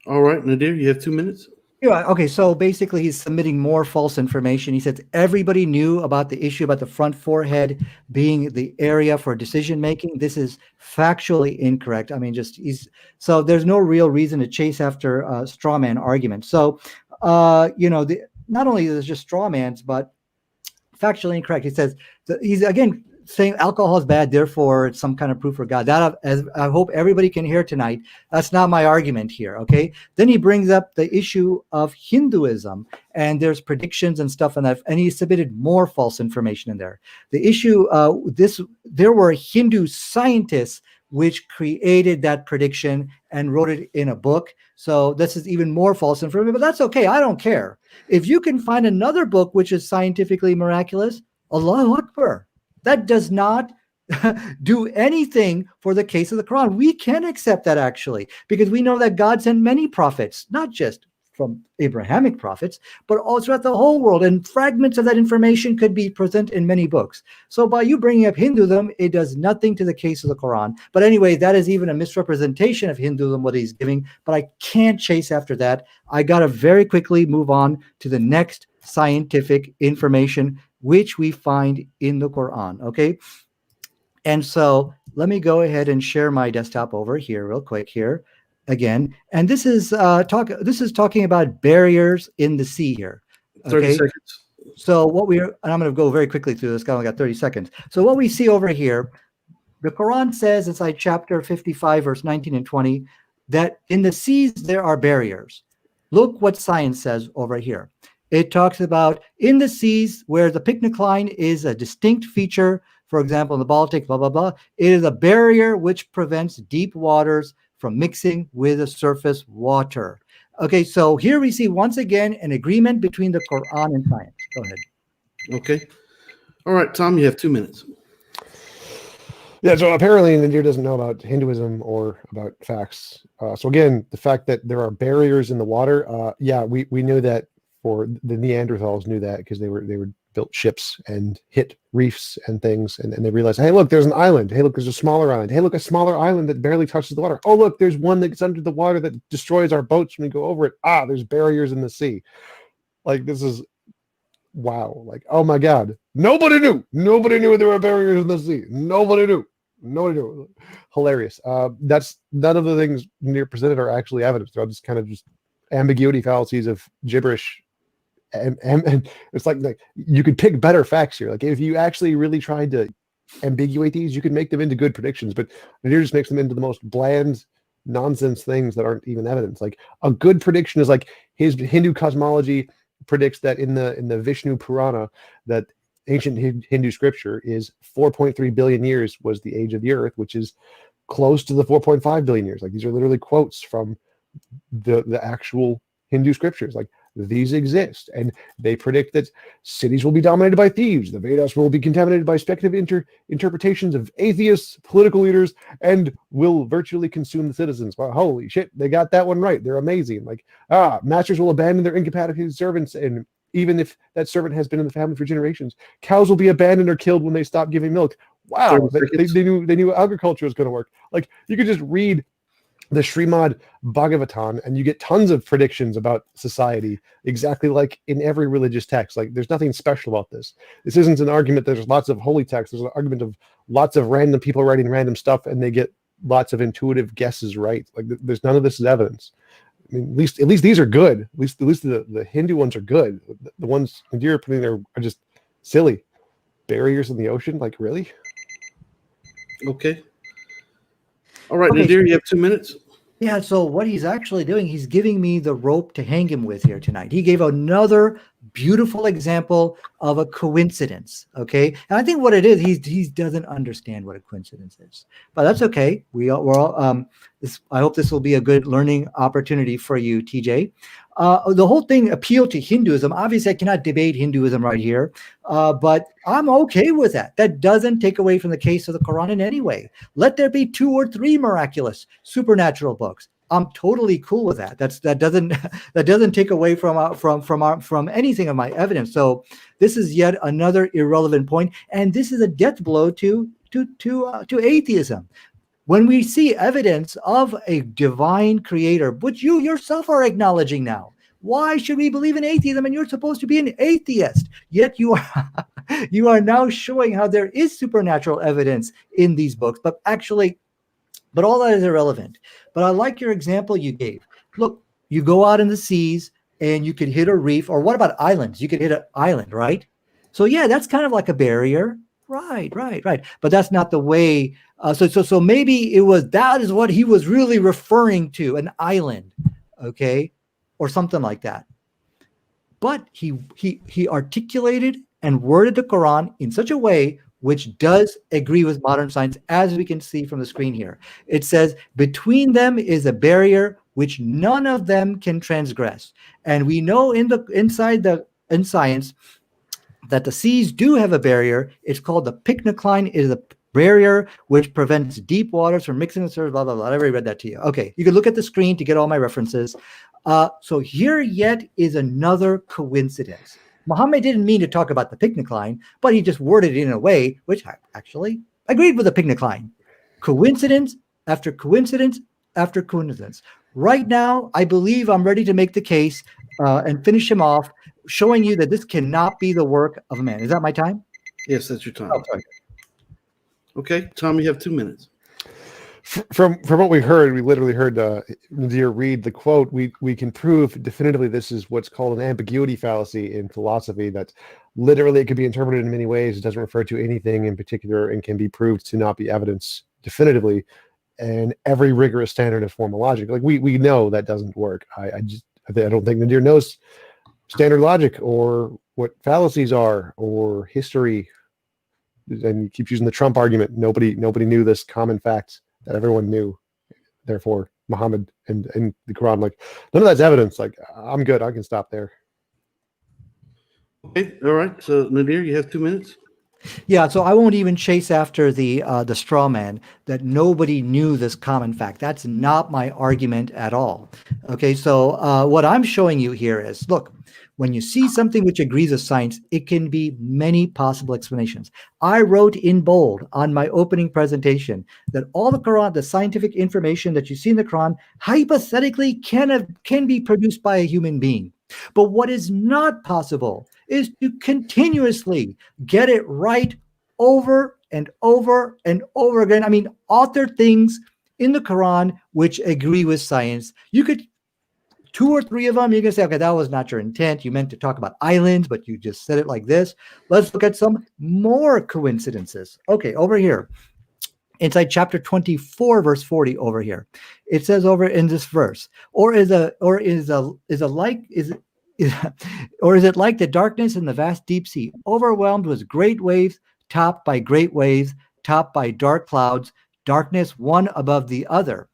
All right, Nadir, you have 2 minutes. Yeah. Okay. So basically, he's submitting more false information. He says everybody knew about the issue about the front forehead being the area for decision making. This is factually incorrect. I mean, so there's no real reason to chase after straw man arguments. So, not only is it just straw mans, but factually incorrect. He says he's again saying alcohol is bad, therefore it's some kind of proof for God. That, as I hope everybody can hear tonight, that's not my argument here. Okay. Then he brings up the issue of Hinduism, and there's predictions and stuff, and he submitted more false information in there. The issue, there were Hindu scientists which created that prediction and wrote it in a book. So this is even more false information, but that's okay. I don't care. If you can find another book which is scientifically miraculous, Allahu Akbar. That does not do anything for the case of the Quran. We can accept that, actually, because we know that God sent many prophets, not just from Abrahamic prophets, but also throughout the whole world. And fragments of that information could be present in many books. So by you bringing up Hinduism, it does nothing to the case of the Quran. But anyway, that is even a misrepresentation of Hinduism, what he's giving. But I can't chase after that. I got to very quickly move on to the next scientific information, which we find in the Quran. Okay. And so let me go ahead and share my desktop over here real quick here. again, and this is talking about barriers in the sea here. 30 seconds. So and I'm going to go very quickly through this. I only got 30 seconds. So what we see over here, the Quran says inside chapter 55, verse 19 and 20, that in the seas there are barriers. Look what science says over here. It talks about in the seas where the picnic line is a distinct feature, for example, in the Baltic, blah, blah, blah, it is a barrier which prevents deep waters from mixing with the surface water. Okay, so here we see once again an agreement between the Quran and science. Go ahead. Okay. All right, Tom, you have 2 minutes. Yeah, so apparently Nadir doesn't know about Hinduism or about facts. So again, the fact that there are barriers in the water, we knew that. For the Neanderthals knew that because they were built ships and hit reefs and things, and they realized, hey, look, there's an island. Hey, look, there's a smaller island. Hey, look, a smaller island that barely touches the water. Oh, look, there's one that's under the water that destroys our boats when we go over it. Ah, there's barriers in the sea. Like, this is wow. Like, oh my God, nobody knew there were barriers in the sea. Nobody knew. Hilarious. That's none of the things Nadir presented are actually evidence. They're just kind of just ambiguity fallacies of gibberish. And it's like you could pick better facts here. Like if you actually really tried to ambiguate these, you could make them into good predictions. But Nadir just makes them into the most bland nonsense things that aren't even evidence. Like a good prediction is like his Hindu cosmology predicts that in the Vishnu Purana that ancient Hindu scripture is 4.3 billion years was the age of the earth, which is close to the 4.5 billion years. Like these are literally quotes from the actual Hindu scriptures. Like these exist, and they predict that cities will be dominated by thieves. The Vedas will be contaminated by speculative interpretations of atheists, political leaders, and will virtually consume the citizens. Wow, holy shit, they got that one right. They're amazing. Like, masters will abandon their incapacitated servants, and even if that servant has been in the family for generations, cows will be abandoned or killed when they stop giving milk. Wow, they knew agriculture was going to work. Like, you could just read the Srimad Bhagavatam and you get tons of predictions about society, exactly like in every religious text. Like, there's nothing special about this. This isn't an argument that there's lots of holy texts. There's an argument of lots of random people writing random stuff and they get lots of intuitive guesses right. Like, there's none of this is evidence. I mean, at least these are good. At least the Hindu ones are good. The ones Nadir putting there are just silly. Barriers in the ocean, like, really? Okay. All right, okay. Nadir, you have 2 minutes. Yeah, so what he's actually doing, he's giving me the rope to hang him with here tonight. He gave another beautiful example of a coincidence, okay? And I think what it is, he doesn't understand what a coincidence is. But that's okay. We're all, I hope this will be a good learning opportunity for you, TJ. The whole thing appealed to Hinduism. Obviously, I cannot debate Hinduism right here, but I'm okay with that. That doesn't take away from the case of the Quran in any way. Let there be 2 or 3 miraculous, supernatural books. I'm totally cool with that. That doesn't take away from anything of my evidence. So this is yet another irrelevant point, and this is a death blow to atheism. When we see evidence of a divine creator, which you yourself are acknowledging now, why should we believe in atheism? And you're supposed to be an atheist, yet you are now showing how there is supernatural evidence in these books. But all that is irrelevant. But I like your example you gave. Look, you go out in the seas and you could hit a reef, or what about islands? You could hit an island, right? So yeah, that's kind of like a barrier. Right. But that's not the way. So maybe that is what he was really referring to, an island, okay, or something like that. But he articulated and worded the Quran in such a way which does agree with modern science, as we can see from the screen here. It says, between them is a barrier which none of them can transgress. And we know in science that the seas do have a barrier. It's called the picnic line. It is a barrier which prevents deep waters from mixing with surface, blah, blah, blah. I already read that to you. Okay, you can look at the screen to get all my references. So here yet is another coincidence. Muhammad didn't mean to talk about the picnic line, but he just worded it in a way which I actually agreed with the picnic line. Coincidence after coincidence after coincidence. Right now, I believe I'm ready to make the case and finish him off, showing you that this cannot be the work of a man. Is that my time? Yes, that's your time. Oh, sorry. Okay, Tom, you have 2 minutes. From what we heard, we literally heard Nadir read the quote. We can prove definitively this is what's called an ambiguity fallacy in philosophy. That literally it could be interpreted in many ways. It doesn't refer to anything in particular and can be proved to not be evidence definitively. And every rigorous standard of formal logic, like we know that doesn't work. I don't think Nadir knows standard logic or what fallacies are or history. And he keeps using the Trump argument. Nobody knew this common fact that everyone knew. Therefore, Muhammad and the Quran, like none of that's evidence. Like I'm good. I can stop there. Okay, all right. So Nadir, you have 2 minutes. Yeah, so I won't even chase after the straw man that nobody knew this common fact. That's not my argument at all. Okay, so what I'm showing you here is, look, when you see something which agrees with science, it can be many possible explanations. I wrote in bold on my opening presentation that all the Quran, the scientific information that you see in the Quran, hypothetically can be produced by a human being. But what is not possible is to continuously get it right over and over and over again. I mean, author things in the Quran which agree with science. You could 2 or 3 of them, you can say, okay, that was not your intent. You meant to talk about islands, but you just said it like this. Let's look at some more coincidences. Okay, over here. Inside chapter 24, verse 40 over here. It says over in this verse, or is it like the darkness in the vast deep sea, overwhelmed with great waves, topped by great waves, topped by dark clouds, darkness one above the other.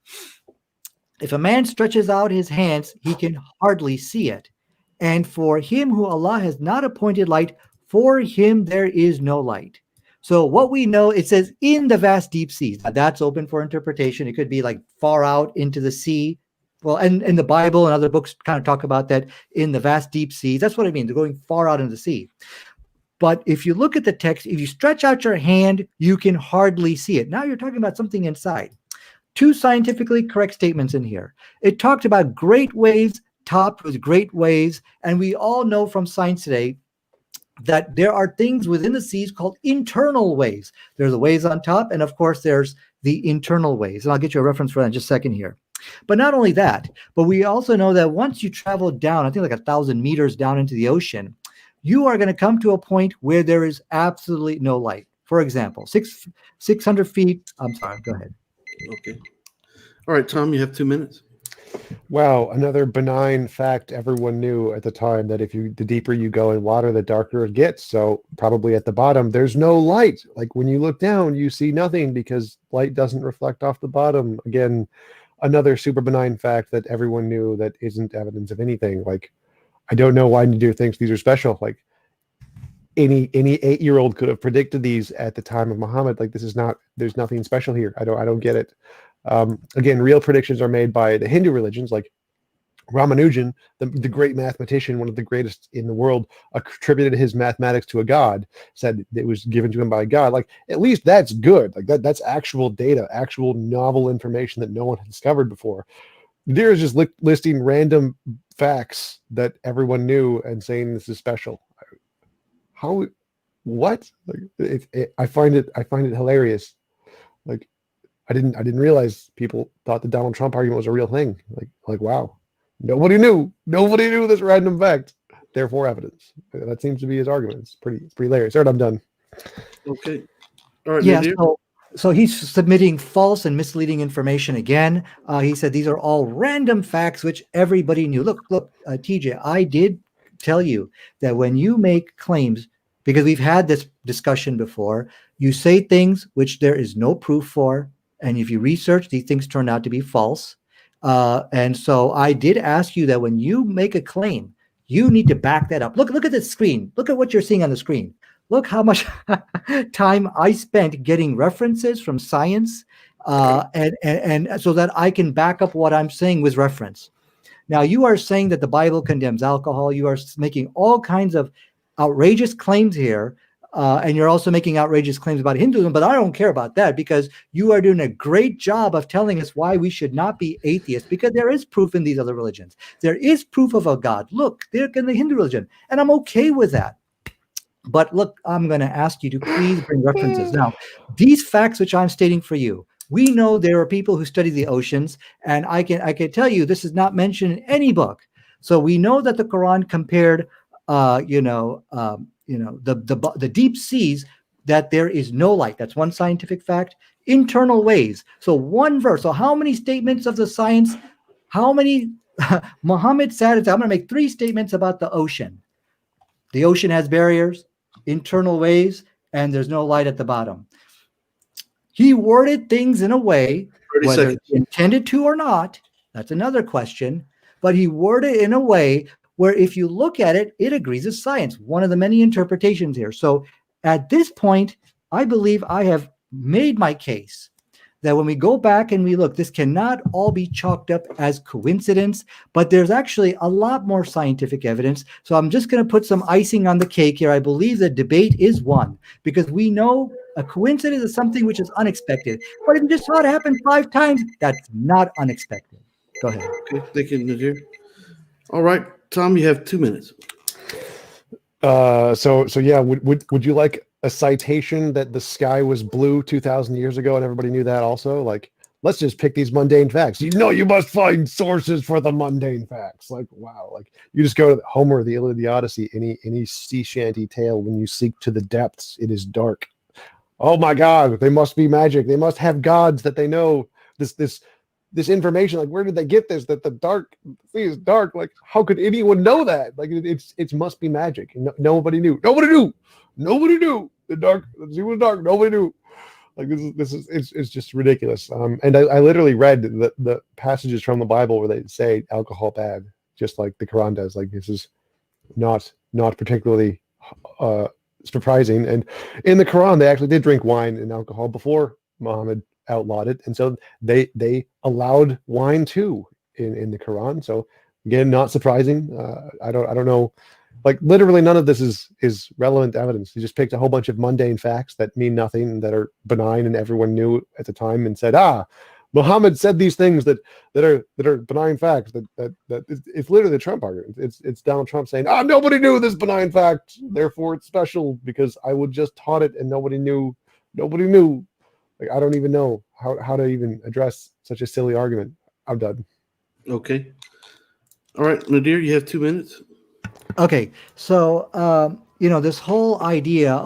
If a man stretches out his hands, he can hardly see it. And for him who Allah has not appointed light, for him there is no light. So what we know, it says in the vast deep seas. Now that's open for interpretation. It could be like far out into the sea. Well, and the Bible and other books kind of talk about that in the vast deep seas. That's what I mean. They're going far out into the sea. But if you look at the text, if you stretch out your hand, you can hardly see it. Now you're talking about something inside. 2 scientifically correct statements in here. It talked about great waves topped with great waves. And we all know from science today that there are things within the seas called internal waves. There's the waves on top, and of course, there's the internal waves. And I'll get you a reference for that in just a second here. But not only that, but we also know that once you travel down, I think like 1,000 meters down into the ocean, you are going to come to a point where there is absolutely no light. For example, 600 feet. I'm sorry, go ahead. Okay. All right, Tom, you have 2 minutes. Wow, another benign fact everyone knew at the time, that the deeper you go in water, the darker it gets. So probably at the bottom, there's no light. Like when you look down, you see nothing because light doesn't reflect off the bottom. Again, another super benign fact that everyone knew that isn't evidence of anything. Like, I don't know why Nadir thinks these are special. Like any 8-year-old could have predicted these at the time of Muhammad. Like there's nothing special here. I don't get it. Again, real predictions are made by the Hindu religions, like Ramanujan, the great mathematician, one of the greatest in the world, attributed his mathematics to a god, said it was given to him by God. Like, at least that's good. Like that's actual data, actual novel information that no one had discovered before. Nadir is just listing random facts that everyone knew and saying this is special. How? What? Like, I find it hilarious. Like, I didn't realize people thought the Donald Trump argument was a real thing. Like wow, nobody knew this random fact. Therefore, evidence. That seems to be his argument. It's pretty hilarious. All right, I'm done. Okay. All right. Yeah. Nadir? So he's submitting false and misleading information again. He said these are all random facts which everybody knew. Look, TJ, I did tell you that when you make claims, because we've had this discussion before, you say things which there is no proof for. And if you research, these things turn out to be false. And so I did ask you that when you make a claim, you need to back that up. Look at the screen. Look at what you're seeing on the screen. Look how much time I spent getting references from science, and so that I can back up what I'm saying with reference. Now, you are saying that the Bible condemns alcohol. You are making all kinds of outrageous claims here. And you're also making outrageous claims about Hinduism, but I don't care about that because you are doing a great job of telling us why we should not be atheists, because there is proof in these other religions. There is proof of a God. Look, they're in the Hindu religion, and I'm okay with that. But look, I'm going to ask you to please bring references. Now, these facts which I'm stating for you, We know there are people who study the oceans, and I can tell you this is not mentioned in any book. So we know that the Quran compared, the deep seas, that there is no light. That's one scientific fact. Internal waves. So one verse. So how many statements of the science? How many? Muhammad said, I'm going to make 3 statements about the ocean. The ocean has barriers, internal waves, and there's no light at the bottom. He worded things in a way, 30 whether seconds. he intended to or not, that's another question, but he worded it in a way where if you look at it, it agrees with science. One of the many interpretations here. So at this point, I believe I have made my case that when we go back and we look, this cannot all be chalked up as coincidence, but there's actually a lot more scientific evidence. So I'm just going to put some icing on the cake here. I believe the debate is won because we know a coincidence is something which is unexpected. But if you just saw it happen 5 times, that's not unexpected. Go ahead. Okay, thank you, Nadir. All right, Tom, you have 2 minutes. So yeah, would you like a citation that the sky was blue 2,000 years ago and everybody knew that also? Like, let's just pick these mundane facts. You must find sources for the mundane facts. Like, wow, like you just go to Homer, the Iliad, the Odyssey, any sea shanty tale. When you seek to the depths, it is dark. Oh my God, they must be magic. They must have gods that they know this information. Like, where did they get this? That the dark sea is dark. Like, how could anyone know that? Like, it must be magic. Nobody knew. Nobody knew. The sea was dark. Nobody knew. Like, it's just ridiculous. And I literally read the passages from the Bible where they say alcohol bad, just like the Quran does. Like, this is not particularly surprising. And in the Quran, they actually did drink wine and alcohol before Muhammad outlawed it, and so they allowed wine too in the Quran. So again, not surprising. I don't know. Like, literally none of this is relevant evidence. He just picked a whole bunch of mundane facts that mean nothing, that are benign, and everyone knew at the time, and said, Muhammad said these things that are benign facts. That it's literally the Trump argument. It's Donald Trump saying, nobody knew this benign fact, therefore it's special because I would just taught it and nobody knew. Like, I don't even know how to even address such a silly argument. I'm done. Okay. All right, Nadir, you have 2 minutes. Okay, so this whole idea,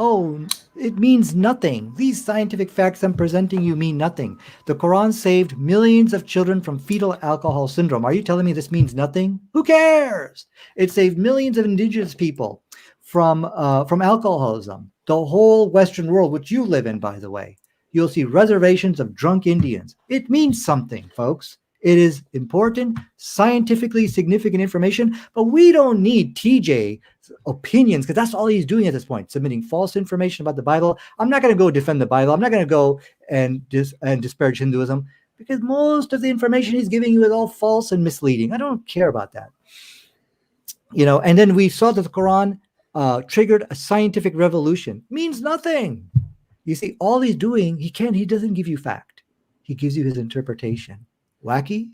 it means nothing. These scientific facts I'm presenting you mean nothing. The Quran saved millions of children from fetal alcohol syndrome. Are you telling me this means nothing? Who cares? It saved millions of indigenous people from alcoholism. The whole Western world, which you live in, by the way, you'll see reservations of drunk Indians. It means something, folks. It is important, scientifically significant information, but we don't need TJ's opinions because that's all he's doing at this point, submitting false information about the Bible. I'm not going to go defend the Bible. I'm not going to go and disparage Hinduism because most of the information he's giving you is all false and misleading. I don't care about that. And then we saw that the Quran triggered a scientific revolution. Means nothing. You see, all he's doing, he doesn't give you fact. He gives you his interpretation. Wacky,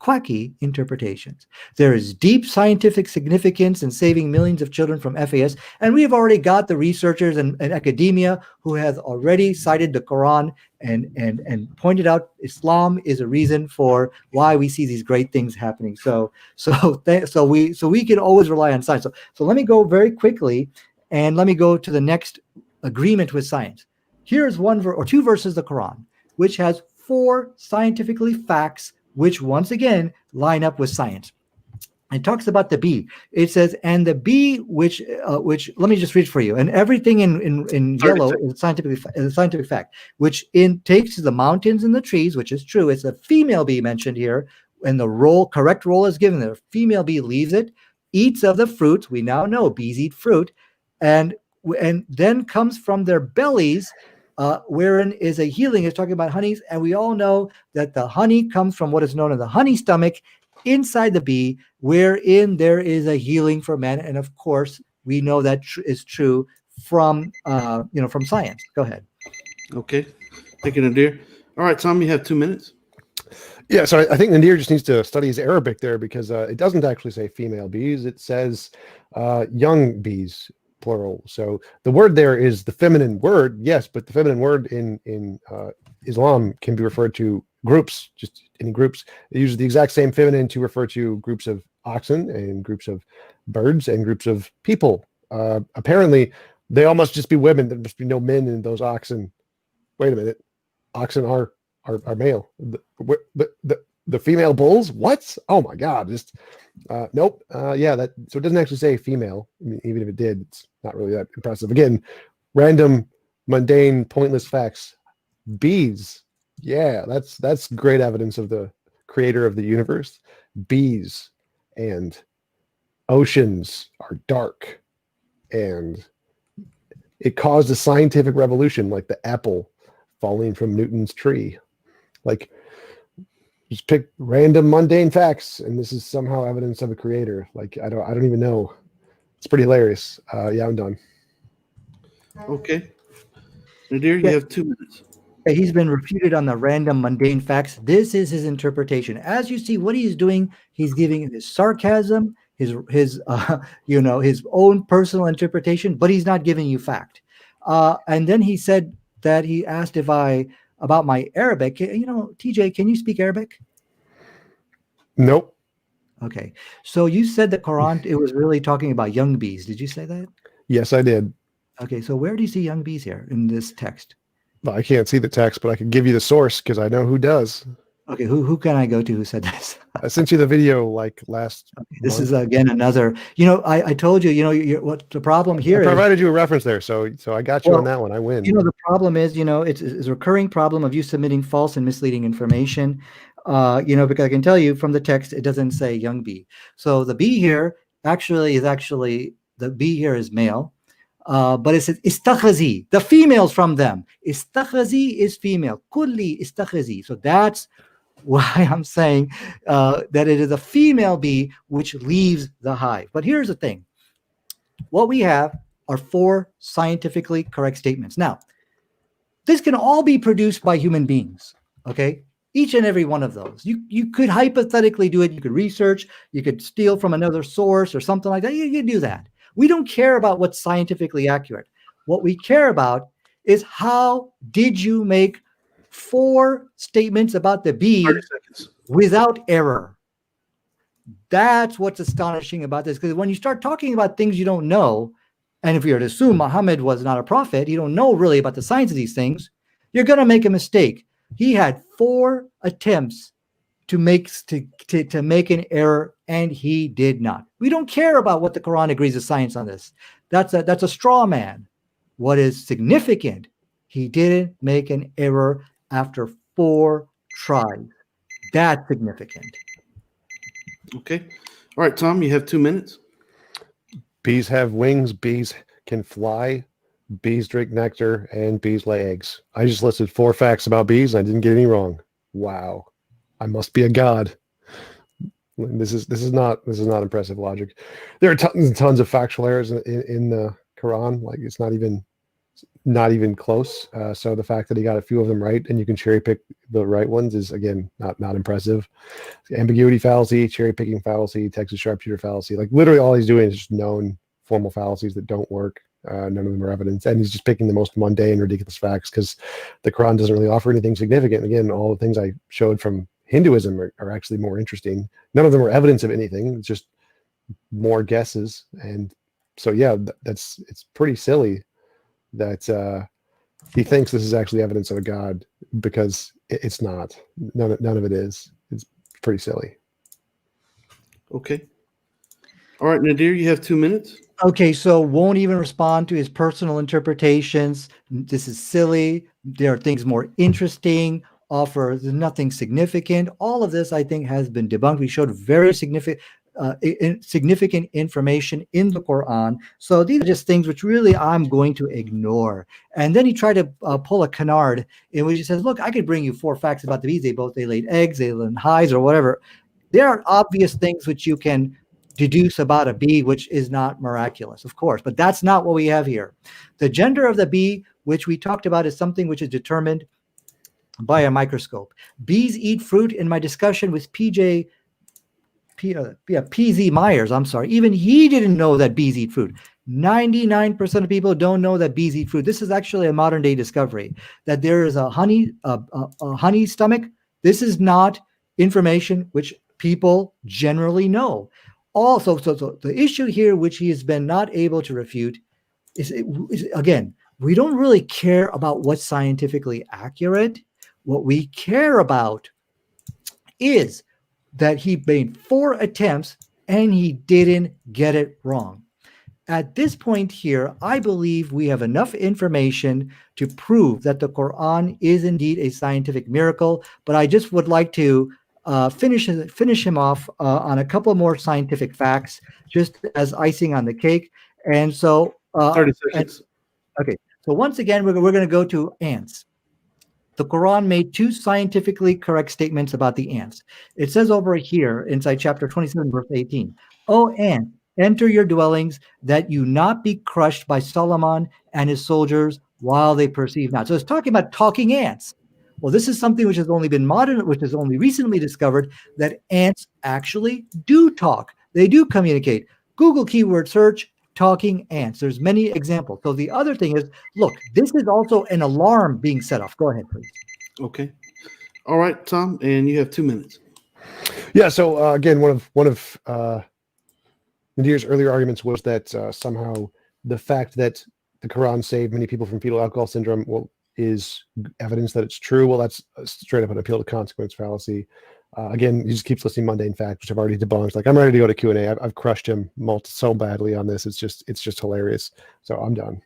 quacky interpretations. There is deep scientific significance in saving millions of children from FAS, and we've already got the researchers and academia who has already cited the Quran and pointed out Islam is a reason for why we see these great things happening. So we can always rely on science. So let me go very quickly, and let me go to the next agreement with science. Here's one or two verses of the Quran, which has 4 scientifically facts, which once again line up with science. It talks about the bee. It says, and the bee, which let me just read for you. And everything in yellow is a scientific fact, which takes to the mountains and the trees, which is true. It's a female bee mentioned here, and the correct role is given there. Female bee leaves it, eats of the fruits. We now know bees eat fruit, and then comes from their bellies, wherein is a healing. It's talking about honeys, and we all know that the honey comes from what is known as the honey stomach inside the bee, wherein there is a healing for men. And of course, we know that is true from science. Go ahead. Okay, thank you, Nadir. All right, Tom, you have 2 minutes. Yeah, so I think Nadir just needs to study his Arabic there because it doesn't actually say female bees. It says young bees. plural. So the word there is the feminine word, yes, but the feminine word in Islam can be referred to groups, just any groups. It uses the exact same feminine to refer to groups of oxen and groups of birds and groups of people. Apparently, they all must just be women. There must be no men in those oxen. Wait a minute, oxen are male. The female bulls? What? Oh my God! Just nope. Yeah, that. So it doesn't actually say female. I mean, even if it did, it's not really that impressive. Again, random, mundane, pointless facts. Bees. Yeah, that's great evidence of the creator of the universe. Bees and oceans are dark, and it caused a scientific revolution, like the apple falling from Newton's tree. Like, just pick random mundane facts, and this is somehow evidence of a creator. Like, I don't even know. It's pretty hilarious. Yeah, I'm done. Okay. Nadir, you have 2 minutes. He's been refuted on the random mundane facts. This is his interpretation. As you see, what he's doing, he's giving his sarcasm, his his own personal interpretation, but he's not giving you fact. And then he said that he asked about my Arabic. TJ, can you speak Arabic? Nope. Okay. So you said the Quran, it was really talking about young bees. Did you say that? Yes, I did. Okay. So where do you see young bees here in this text? Well, I can't see the text, but I can give you the source because I know who does. Okay. Who can I go to who said this? I sent you the video like last. This month. is again another. I told you. What the problem here I is. provided you a reference there, so I got you on that one. I win. The problem is, it's a recurring problem of you submitting false and misleading information. Because I can tell you from the text, it doesn't say young bee. So the bee here the bee here is male. But it says istakhazi, the females from them. Istakhazi is female. Kulli istakhazi. So that's why I'm saying that it is a female bee which leaves the hive. But here's the thing. What we have are 4 scientifically correct statements. Now, this can all be produced by human beings, okay? Each and every one of those. You could hypothetically do it. You could research. You could steal from another source or something like that. You can do that. We don't care about what's scientifically accurate. What we care about is how did you make 4 statements about the bee without error? That's what's astonishing about this. Because when you start talking about things you don't know, and if you're to assume Muhammad was not a prophet, you don't know really about the science of these things, you're going to make a mistake. He had 4 attempts to make an error, and he did not. We don't care about what the Quran agrees with science on this. That's a straw man. What is significant, he didn't make an error after 4 tries. That's significant. Okay. All right, Tom, you have 2 minutes. Bees have wings. Bees can fly. Bees drink nectar, and bees lay eggs. I just listed 4 facts about bees, and I didn't get any wrong. Wow. I must be a god. This is not impressive logic. There are tons and tons of factual errors in the Quran. Like, it's not even close. So the fact that he got a few of them right and you can cherry pick the right ones is, again, not impressive. Ambiguity fallacy, cherry picking fallacy, Texas sharpshooter fallacy. Like, literally all he's doing is just known formal fallacies that don't work. None of them are evidence, and he's just picking the most mundane, ridiculous facts because the Quran doesn't really offer anything significant. Again, all the things I showed from Hinduism are actually more interesting. None of them are evidence of anything. It's just more guesses. And so, yeah, it's pretty silly that he thinks this is actually evidence of a god, because it's not. None of it is. It's pretty silly. Okay. All right, Nadir, you have 2 minutes. Okay, so won't even respond to his personal interpretations. This is silly. There are things more interesting. There's nothing significant. All of this, I think, has been debunked. We showed very significant information in the Quran. So these are just things which really I'm going to ignore. And then he tried to pull a canard in which he says, look, I could bring you 4 facts about the bees. They laid eggs, they laid hives, or whatever. There are obvious things which you can deduce about a bee, which is not miraculous, of course, but that's not what we have here. The gender of the bee, which we talked about, is something which is determined by a microscope. Bees eat fruit. In my discussion with PZ Myers, I'm sorry, even he didn't know that bees eat fruit. 99% of people don't know that bees eat fruit. This is actually a modern day discovery that there is a honey stomach. This is not information which people generally know. Also, so the issue here, which he has been not able to refute, is again, we don't really care about what's scientifically accurate. What we care about is that he made 4 attempts and he didn't get it wrong. At this point here, I believe we have enough information to prove that the Quran is indeed a scientific miracle, but I just would like to finish him off on a couple more scientific facts, just as icing on the cake. And so 30 seconds. Okay, so once again, we're going to go to ants. The Quran made 2 scientifically correct statements about the ants. It says over here inside chapter 27, verse 18, "O ant, enter your dwellings, that you not be crushed by Solomon and his soldiers while they perceive not." So it's talking about talking ants. Well, this is something which has only been which is only recently discovered, that ants actually do talk. They do communicate. Google keyword search, talking ants. There's many examples. So the other thing is, look, this is also an alarm being set off. Go ahead, please. Okay. All right, Tom, and you have 2 minutes. Yeah. So again, one of Nadir's earlier arguments was that somehow the fact that the Quran saved many people from fetal alcohol syndrome is evidence that it's true. Well, that's straight up an appeal to consequence fallacy. Again, he just keeps listing mundane facts, which I've already debunked. Like, I'm ready to go to Q&A. I've crushed him so badly on this. It's just hilarious. So I'm done.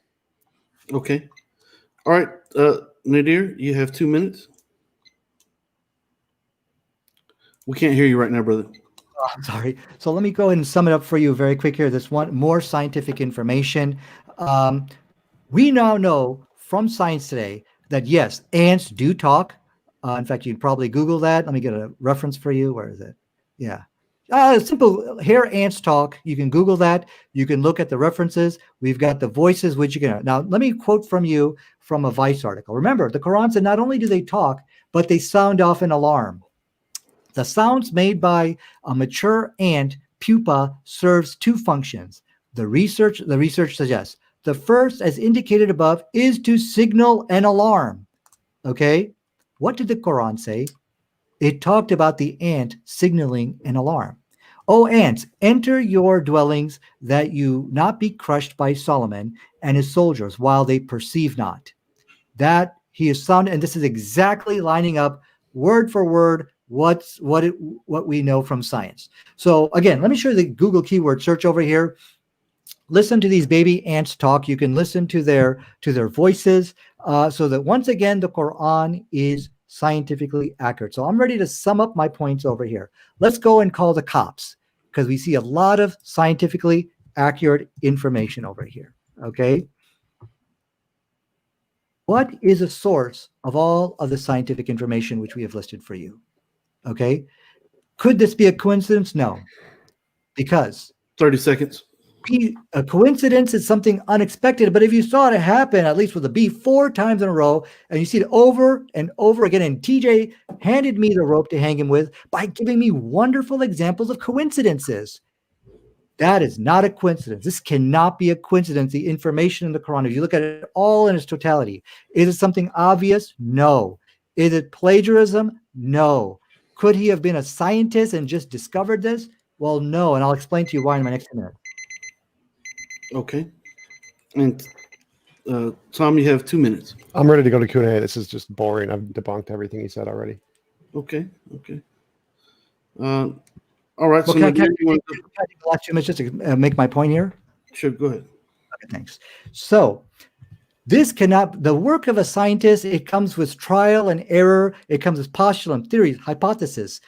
Okay. All right, Nadir, you have 2 minutes. We can't hear you right now, brother. Oh, I'm sorry. So let me go ahead and sum it up for you very quick here. There's one more scientific information. We now know from science today that yes, ants do talk. In fact, you can probably Google that. Let me get a reference for you. Where is it? Yeah. Simple, hear ants talk. You can Google that. You can look at the references. We've got the voices, which you can. Now, let me quote from you from a Vice article. Remember, the Quran said not only do they talk, but they sound off an alarm. The sounds made by a mature ant pupa serves 2 functions. The research suggests the first, as indicated above, is to signal an alarm. Okay? What did the Quran say? It talked about the ant signaling an alarm. "O ants, enter your dwellings, that you not be crushed by Solomon and his soldiers while they perceive not." That he is sound, and this is exactly lining up word for word what we know from science. So again, let me show you the Google keyword search over here. Listen to these baby ants talk. You can listen to their voices, so that once again the Quran is scientifically accurate. So I'm ready to sum up my points over here. Let's go and call the cops, because we see a lot of scientifically accurate information over here. Okay. What is a source of all of the scientific information which we have listed for you? Okay. Could this be a coincidence? No. Because 30 seconds. a coincidence is something unexpected, but if you saw it happen, at least with a bee 4 times in a row, and you see it over and over again, and TJ handed me the rope to hang him with by giving me wonderful examples of coincidences. That is not a coincidence. This cannot be a coincidence. The information in the Quran, if you look at it all in its totality, is it something obvious? No. Is it plagiarism? No. Could he have been a scientist and just discovered this? Well, no, and I'll explain to you why in my next minute. Okay. And Tom, you have 2 minutes. I'm ready to go to Q&A. This is just boring. I've debunked everything he said already. Okay. All right. Well, So can I take Nadir, the last 2 minutes just to make my point here? sure, go ahead. Okay, thanks. So this cannot, the work of a scientist, it comes with trial and error. It comes with postulate, theories, hypothesis.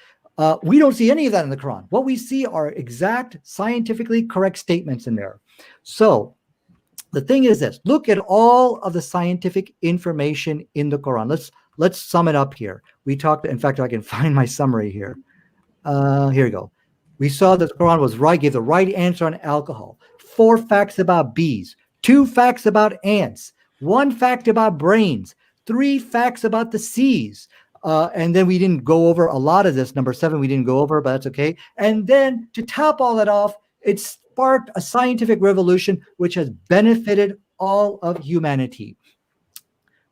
We don't see any of that in the Quran. What we see are exact, scientifically correct statements in there. So the thing is this: look at all of the scientific information in the Quran. Let's sum it up here. We talked. In fact, I can find my summary here. Here we go. We saw that the Quran was right, gave the right answer on alcohol. 4 facts about bees. 2 facts about ants. 1 fact about brains. 3 facts about the seas. And then we didn't go over a lot of this. Number 7, we didn't go over, but that's okay. And then to top all that off, it's sparked a scientific revolution which has benefited all of humanity.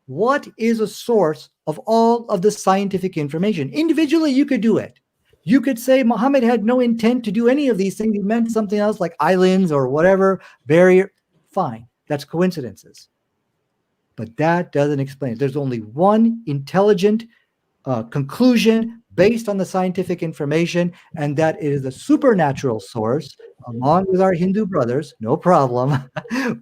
What is a source of all of the scientific information? Individually, you could do it. You could say Muhammad had no intent to do any of these things. He meant something else like islands or whatever, barrier. Fine, that's coincidences. But that doesn't explain it. There's only one intelligent conclusion based on the scientific information, and that is the supernatural source, along with our Hindu brothers, no problem.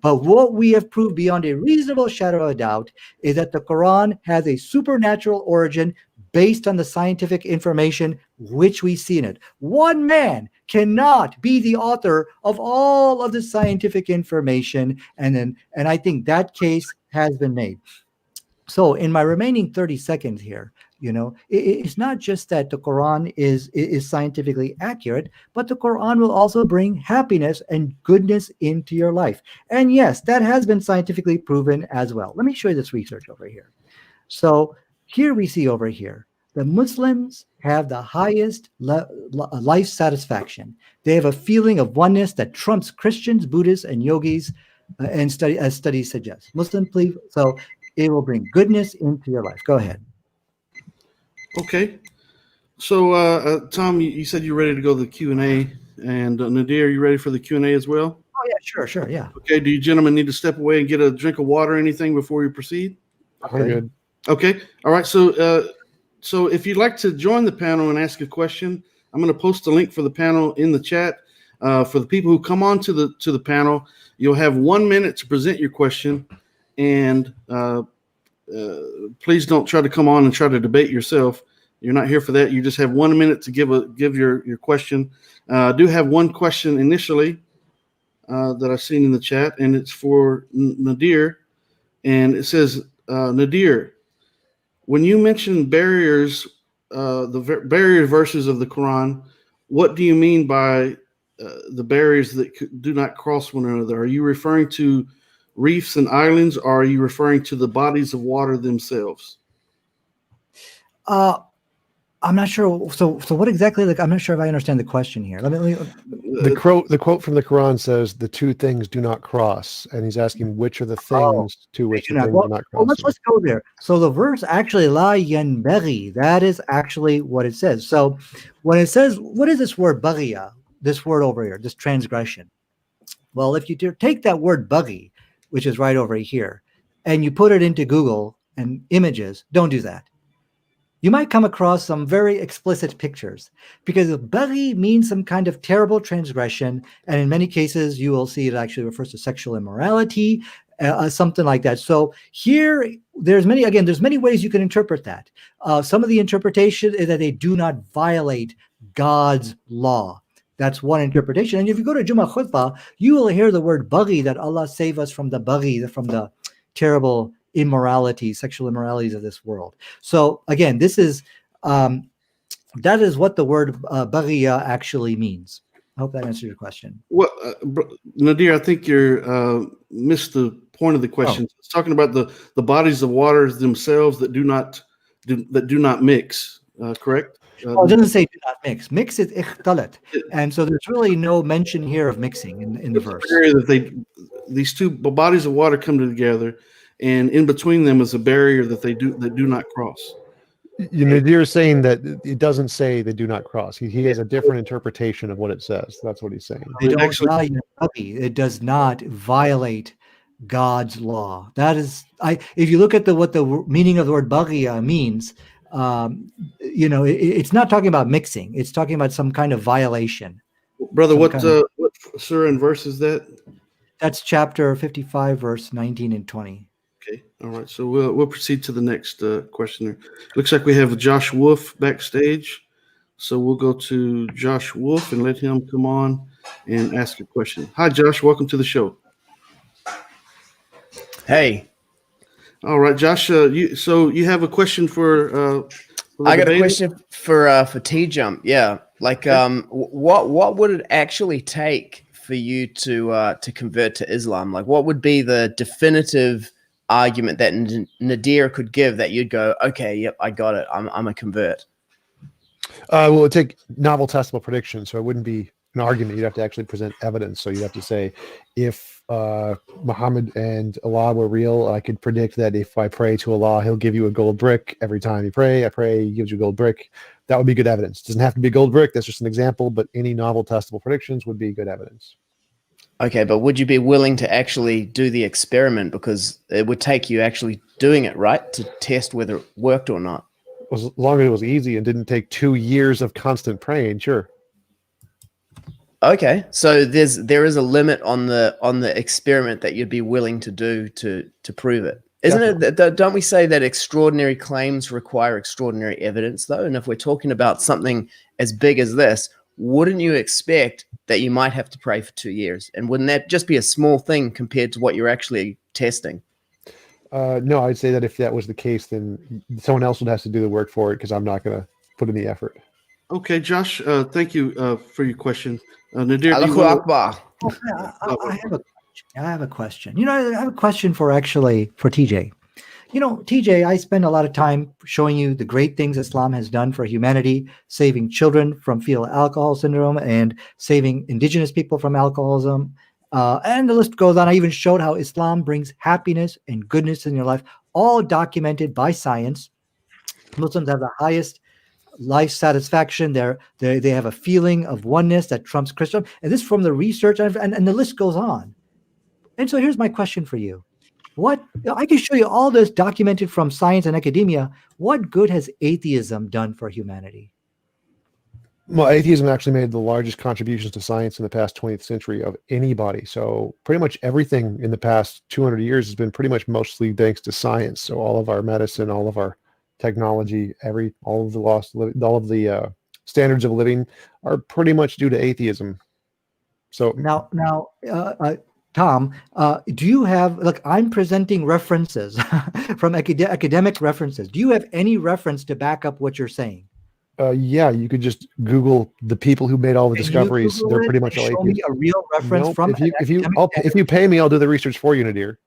But what we have proved beyond a reasonable shadow of a doubt is that the Quran has a supernatural origin based on the scientific information which we see in it. One man cannot be the author of all of the scientific information, and I think that case has been made. So in my remaining 30 seconds here, it's not just that the Quran is scientifically accurate, but the Quran will also bring happiness and goodness into your life. And yes, that has been scientifically proven as well. Let me show you this research over here. So here we see over here, the Muslims have the highest life satisfaction. They have a feeling of oneness that trumps Christians, Buddhists, and yogis, as studies suggest. Muslim, please. So it will bring goodness into your life. Go ahead. Okay. So, Tom, you said you're ready to go to the Q&A. And Nadir, you ready for the Q&A as well? Oh, yeah, sure, yeah. Okay. Do you gentlemen need to step away and get a drink of water or anything before you proceed? We're good. Okay. All right. So if you'd like to join the panel and ask a question, I'm going to post a link for the panel in the chat. For the people who come on to the panel, you'll have 1 minute to present your question. And please don't try to come on and try to debate yourself. You're not here for that. You just have 1 minute to give your question. I do have one question initially that I've seen in the chat, and it's for Nadir. And it says, Nadir, when you mention barriers, the barrier verses of the Quran, what do you mean by the barriers that do not cross one another? Are you referring to reefs and islands, or are you referring to the bodies of water themselves? I'm not sure. So what exactly? I'm not sure if I understand the question here. The quote from the Quran says the two things do not cross, and he's asking which are the things to which the things do not cross. Well, let's go there. So the verse actually la yanbaghi, that is actually what it says. So when it says, what is this word baghiya? This word over here, this transgression. Well, if you take that word baghi, which is right over here, and you put it into Google and images, don't do that. You might come across some very explicit pictures, because baghi means some kind of terrible transgression, and in many cases you will see it actually refers to sexual immorality, something like that. So here, there's many ways you can interpret that. Some of the interpretation is that they do not violate God's law. That's one interpretation. And if you go to Jummah Khutbah, you will hear the word baghi, that Allah save us from the baghi, from the terrible immorality, sexual immoralities of this world. So again, this is that is what the word baghiya actually means. I hope that answers your question. Well, Nadir, I think you missed the point of the question. It's talking about the bodies of waters themselves that do not mix. Correct? It doesn't say do not mix. Mix is ikhtalat, and so there's really no mention here of mixing in the verse. That these two bodies of water come together, and in between them is a barrier that do not cross. Nadir is saying that it doesn't say they do not cross. He has a different interpretation of what it says. That's what he's saying. It does not violate God's law. That is, if you look at what the meaning of the word baghiya means, it's not talking about mixing. It's talking about some kind of violation. Brother, what surah and verse is that? That's chapter 55, verse 19 and 20. Okay. All right. So we'll proceed to the next questioner. Looks like we have Josh Wolf backstage. So we'll go to Josh Wolf and let him come on and ask a question. Hi, Josh. Welcome to the show. Hey. All right, Josh. You have a question for I got a question for TJump. Yeah, what would it actually take for you to convert to Islam? Like, what would be the definitive argument that Nadir could give that you'd go, okay, yep, I got it. I'm a convert. Well, it would take novel testable predictions, so it wouldn't be an argument. You'd have to actually present evidence. So you'd have to say, if Muhammad and Allah were real, I could predict that if I pray to Allah, he'll give you a gold brick every time you pray. I pray, he gives you a gold brick. That would be good evidence. It doesn't have to be a gold brick. That's just an example, but any novel testable predictions would be good evidence. Okay, but would you be willing to actually do the experiment? Because it would take you actually doing it, right, to test whether it worked or not. As long as it was easy and didn't take 2 years of constant praying, sure. Okay, so there is a limit on the experiment that you'd be willing to do to prove it. Isn't it? Don't we say that extraordinary claims require extraordinary evidence, though? And if we're talking about something as big as this, wouldn't you expect that you might have to pray for 2 years? And wouldn't that just be a small thing compared to what you're actually testing? No, I'd say that if that was the case, then someone else would have to do the work for it, because I'm not going to put in the effort. Okay, Josh, thank you for your question. Nadir, Allahu Akbar. I have a question. You know, I have a question for TJ. You know, TJ, I spend a lot of time showing you the great things Islam has done for humanity, saving children from fetal alcohol syndrome and saving indigenous people from alcoholism. And the list goes on. I even showed how Islam brings happiness and goodness in your life, all documented by science. Muslims have the highest life satisfaction. They have a feeling of oneness that trumps Christian. And this from the research, and the list goes on. And so here's my question for you. I can show you all this documented from science and academia. What good has atheism done for humanity? Well, atheism actually made the largest contributions to science in the past 20th century of anybody. So pretty much everything in the past 200 years has been pretty much mostly thanks to science. So all of our medicine, all of our technology, all of the standards of living are pretty much due to atheism. So now, Tom, do you have, look, I'm presenting references from academic references. Do you have any reference to back up what you're saying? Yeah, you could just Google the people who made all the discoveries. They're pretty much all show me a real reference from if you pay me, I'll do the research for you, Nadir.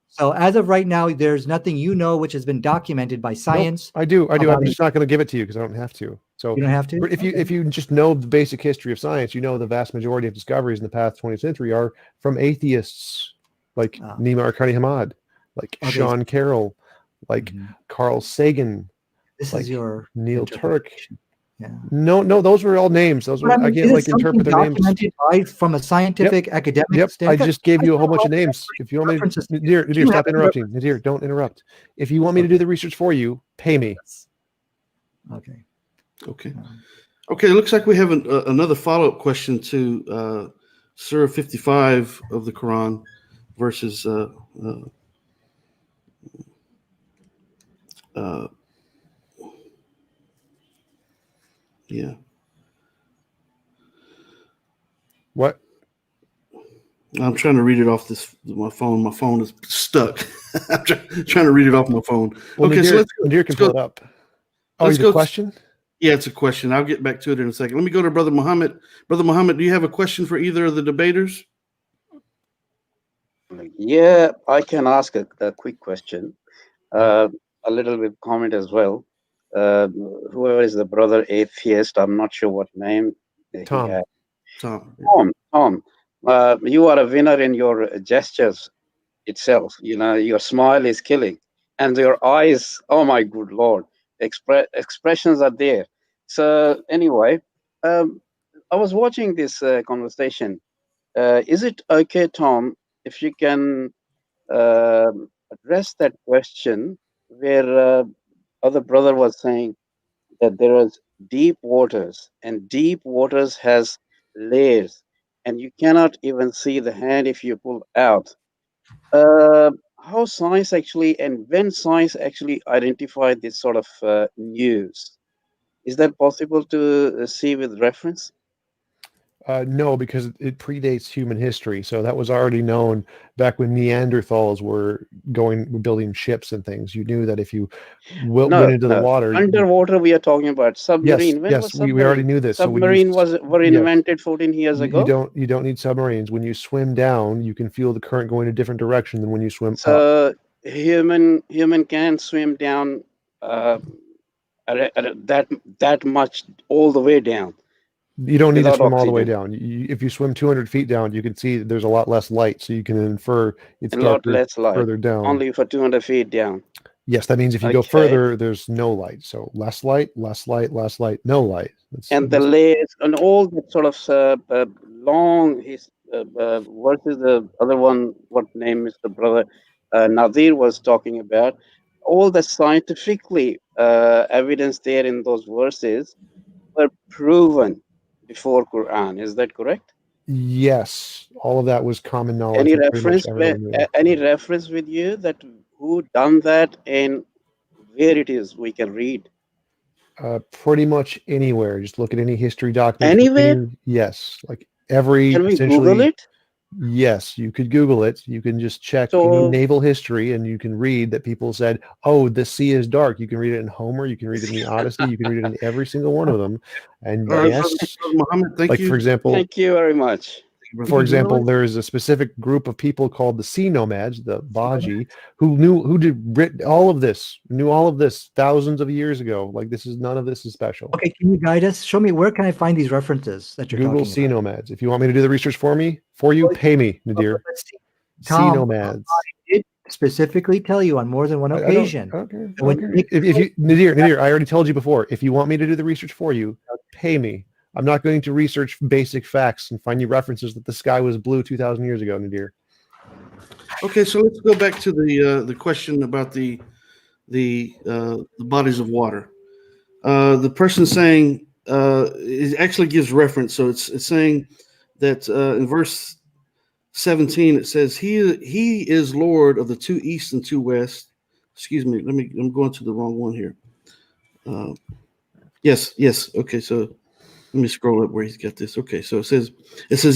So as of right now, there's nothing which has been documented by science. Nope, I do. I'm just not going to give it to you because I don't have to. So you don't have to. If you just know the basic history of science, you know the vast majority of discoveries in the past 20th century are from atheists like Nima Arkani-Hamad, like Sean Carroll, like Carl Sagan. This like is your Neil Turk. Yeah. No, those were all names. Those were, I can't interpret their names from a scientific academic standpoint. I just gave you a whole bunch of names. If you want me to, Nadir, stop interrupting. Nadir, don't interrupt. If you want me to do the research for you, pay me. Okay. It looks like we have another follow-up question to Surah 55 of the Quran verses yeah. What? I'm trying to read it off my phone. My phone is stuck. I'm trying to read it off my phone. Well, okay, Nadir, so Nadir can pull it up. Oh, it's a question? Yeah, it's a question. I'll get back to it in a second. Let me go to Brother Muhammad. Brother Muhammad, do you have a question for either of the debaters? Yeah, I can ask a quick question. A little bit comment as well. Whoever is the brother atheist, I'm not sure what name Tom. he had. Tom. You are a winner in your gestures itself. You know, your smile is killing, and your eyes, oh my good Lord, expressions are there. So anyway, I was watching this conversation. Is it okay, Tom, if you can address that question where other brother was saying that there is deep waters, and deep waters has layers, and you cannot even see the hand if you pull out. How science actually, and when science actually identified this sort of news, is that possible to see with reference? No, because it predates human history. So that was already known back when Neanderthals were building ships and things. You knew that if you went into the water. Underwater, we are talking about submarine. Yes, we already knew this. Submarine were invented 14 years ago. You don't need submarines. When you swim down, you can feel the current going a different direction than when you swim up. Human can swim down that much all the way down. You don't need to Without swim all the way oxygen. down. If you swim 200 feet down, you can see there's a lot less light, so you can infer it's A lot darker less light. further down. Only for 200 feet down. Yes, that means if you go Okay. further, there's no light. So less light, less light, less light, no light. And the layers and all that sort of long verses. The other one, what name is the brother Nadir was talking about? All the scientifically evidence there in those verses were proven before Quran. Is that correct? Yes, all of that was common knowledge. Any that pretty much reference? everyone knew. Any reference with you that who done that and where it is we can read? Pretty much anywhere. Just look at any history document. Anywhere? Yes, like every. Can we essentially, Google it? Yes, you could Google it. You can just check So- naval history, and you can read that people said, "Oh, the sea is dark." You can read it in Homer. You can read it in the Odyssey. You can read it in every single one of them. And All right, yes, Brother Muhammad, thank like you. for example, Thank you very much. for example, there is a specific group of people called the sea nomads, the Baji, who knew all of this thousands of years ago. Like none of this is special. Okay, can you guide us? Show me, where can I find these references that you're Google talking sea about? nomads. If you want me to do the research for you, pay me, Nadir. Let's see. Sea Tom, nomads. I did specifically tell you on more than one occasion. Okay. when you make- If you Nadir, I already told you before. If you want me to do the research for you, pay me. I'm not going to research basic facts and find you references that the sky was blue 2,000 years ago, Nadir. Okay, so let's go back to the question about the bodies of water. The person saying it actually gives reference. So it's saying that in verse 17 it says he is Lord of the two east and two west. Excuse me, I'm going to the wrong one here. Yes. Okay, so let me scroll up where he's got this. Okay, so it says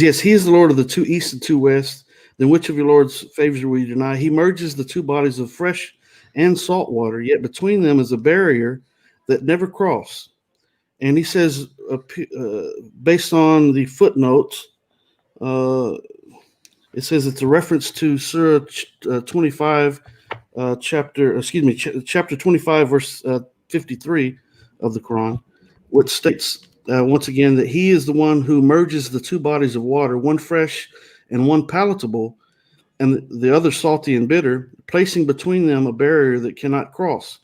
yes, he is the Lord of the two east and two west. Then which of your Lord's favors will you deny? He merges the two bodies of fresh and salt water, yet between them is a barrier that never cross. And he says, based on the footnotes, it says it's a reference to Surah 25, chapter 25, verse 53 of the Quran, which states once again that he is the one who merges the two bodies of water, one fresh and one palatable, and the other salty and bitter, placing between them a barrier that cannot cross.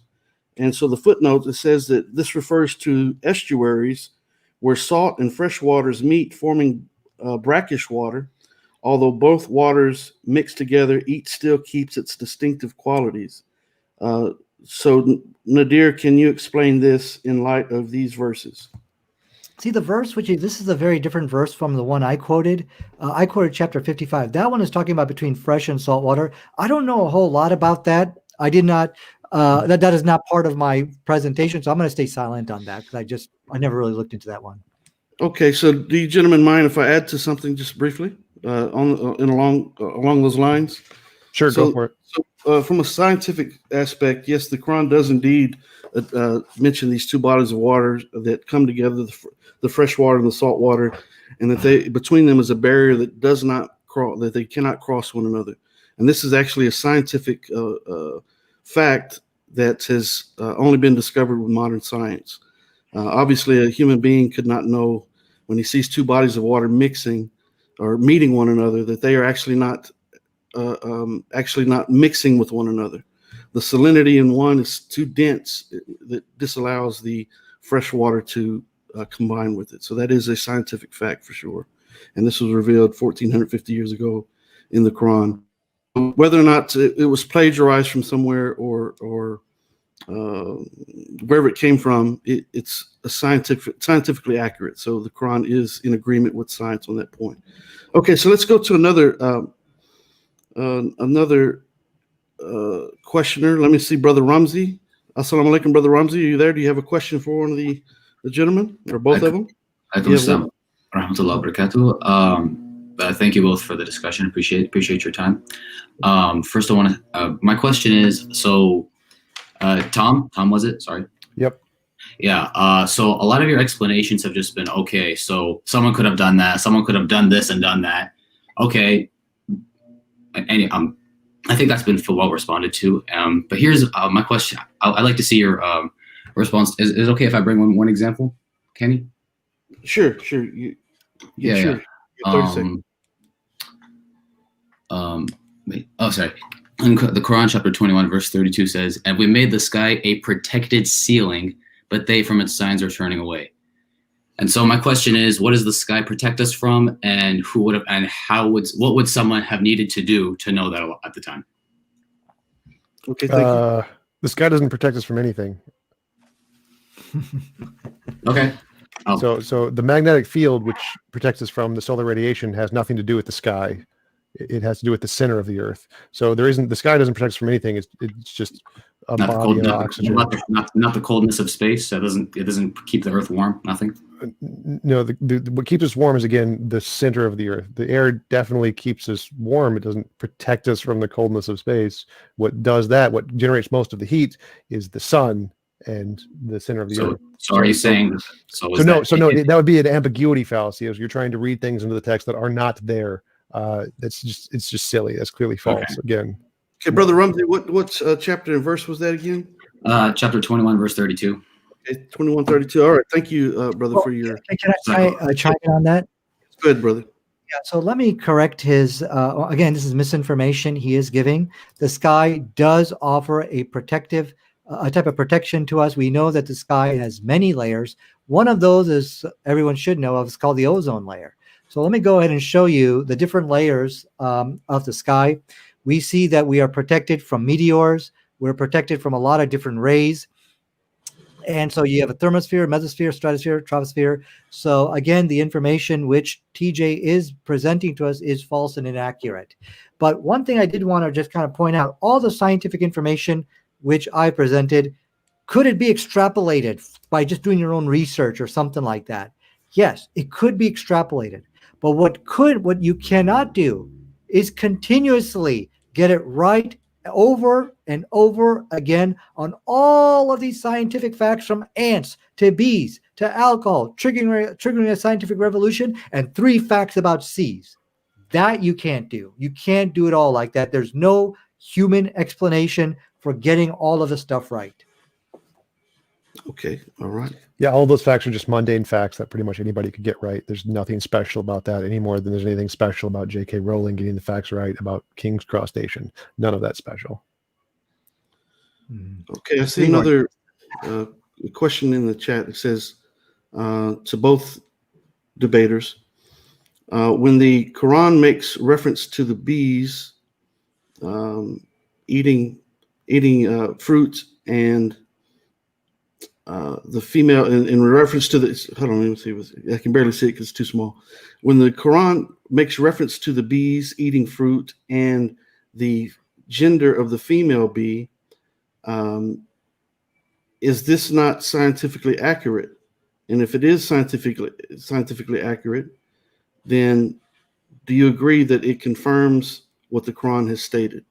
And so the footnote, it says that this refers to estuaries where salt and fresh waters meet, forming brackish water. Although both waters mix together, each still keeps its distinctive qualities. So Nadir, can you explain this in light of these verses? See the verse, this is a very different verse from the one I quoted. I quoted chapter 55. That one is talking about between fresh and salt water. I don't know a whole lot about that. I did not. That is not part of my presentation, so I'm going to stay silent on that because I never really looked into that one. Okay, so do you gentlemen mind if I add to something just briefly along those lines? Sure, go for it. So, from a scientific aspect, yes, the Quran does indeed mention these two bodies of water that come together, the fresh water and the salt water, and that between them is a barrier that does not cross, that they cannot cross one another. And this is actually a scientific fact that has only been discovered with modern science. Obviously, a human being could not know when he sees two bodies of water mixing or meeting one another that they are actually not mixing with one another. The salinity in one is too dense that disallows the fresh water to combine with it. So that is a scientific fact for sure. And this was revealed 1450 years ago in the Quran. Whether or not it was plagiarized from somewhere or wherever it came from, it's a scientifically accurate. So the Quran is in agreement with science on that point. Okay, so let's go to another questioner. Let me see, Brother Ramzi. Assalamu alaikum, Brother Ramzi. Are you there? Do you have a question for one of the gentlemen or both of them? Alaikum assalam wa rahmatullahi wa barakatuh. Thank you both for the discussion. Appreciate your time. First, I want to. My question is, so Tom was it? Sorry. Yep. Yeah. So a lot of your explanations have just been okay. So someone could have done that. Someone could have done this and done that. Okay. And I think that's been well responded to. But here's my question. I'd like to see your response. Is it okay if I bring one example, Kenny? Sure. Yeah, Sure. yeah. 30 seconds. Sorry. In the Quran, chapter 21, verse 32 says, "And we made the sky a protected ceiling, but they from its signs are turning away." And so my question is, what does the sky protect us from, and what would someone have needed to do to know that at the time? Okay, thank you. The sky doesn't protect us from anything. Okay. So the magnetic field, which protects us from the solar radiation, has nothing to do with the sky. It has to do with the center of the Earth. So the sky doesn't protect us from anything. It's just a body of oxygen. Not the coldness of space. It doesn't keep the Earth warm. Nothing. No, what keeps us warm is, again, the center of the Earth. The air definitely keeps us warm. It doesn't protect us from the coldness of space. What generates most of the heat is the sun and the center of the Earth. So are you saying? That would be an ambiguity fallacy. As you're trying to read things into the text that are not there. It's just silly. That's clearly false. Okay. Again. Okay, Brother Rumsey, what chapter and verse was that again? Chapter 21, verse 32. Okay, 21:32. All right, thank you, brother, for your. Can I chime in on that? Good, brother. Yeah, so let me correct his. Again, this is misinformation he is giving. The sky does offer a type of protection to us. We know that the sky has many layers. One of those is everyone should know of. It's called the ozone layer. So let me go ahead and show you the different layers of the sky. We see that we are protected from meteors. We're protected from a lot of different rays. And so you have a thermosphere, mesosphere, stratosphere, troposphere. So again, the information which TJ is presenting to us is false and inaccurate. But one thing I did want to just kind of point out, all the scientific information which I presented, could it be extrapolated by just doing your own research or something like that? Yes, it could be extrapolated. But what you cannot do is continuously get it right over and over again on all of these scientific facts, from ants to bees to alcohol, triggering a scientific revolution, and 3 facts about seas. That you can't do. You can't do it all like that. There's no human explanation for getting all of the stuff right. Okay, all right. Yeah, all those facts are just mundane facts that pretty much anybody could get right. There's nothing special about that any more than there's anything special about J.K. Rowling getting the facts right about King's Cross Station. None of that special. Okay, I see another question in the chat. It says to both debaters, when the Quran makes reference to the bees eating fruit and the female in reference to this, hold on, let me see. I can barely see it because it's too small. When the Quran makes reference to the bees eating fruit and the gender of the female bee, is this not scientifically accurate? And if it is scientifically accurate, then do you agree that it confirms what the Quran has stated?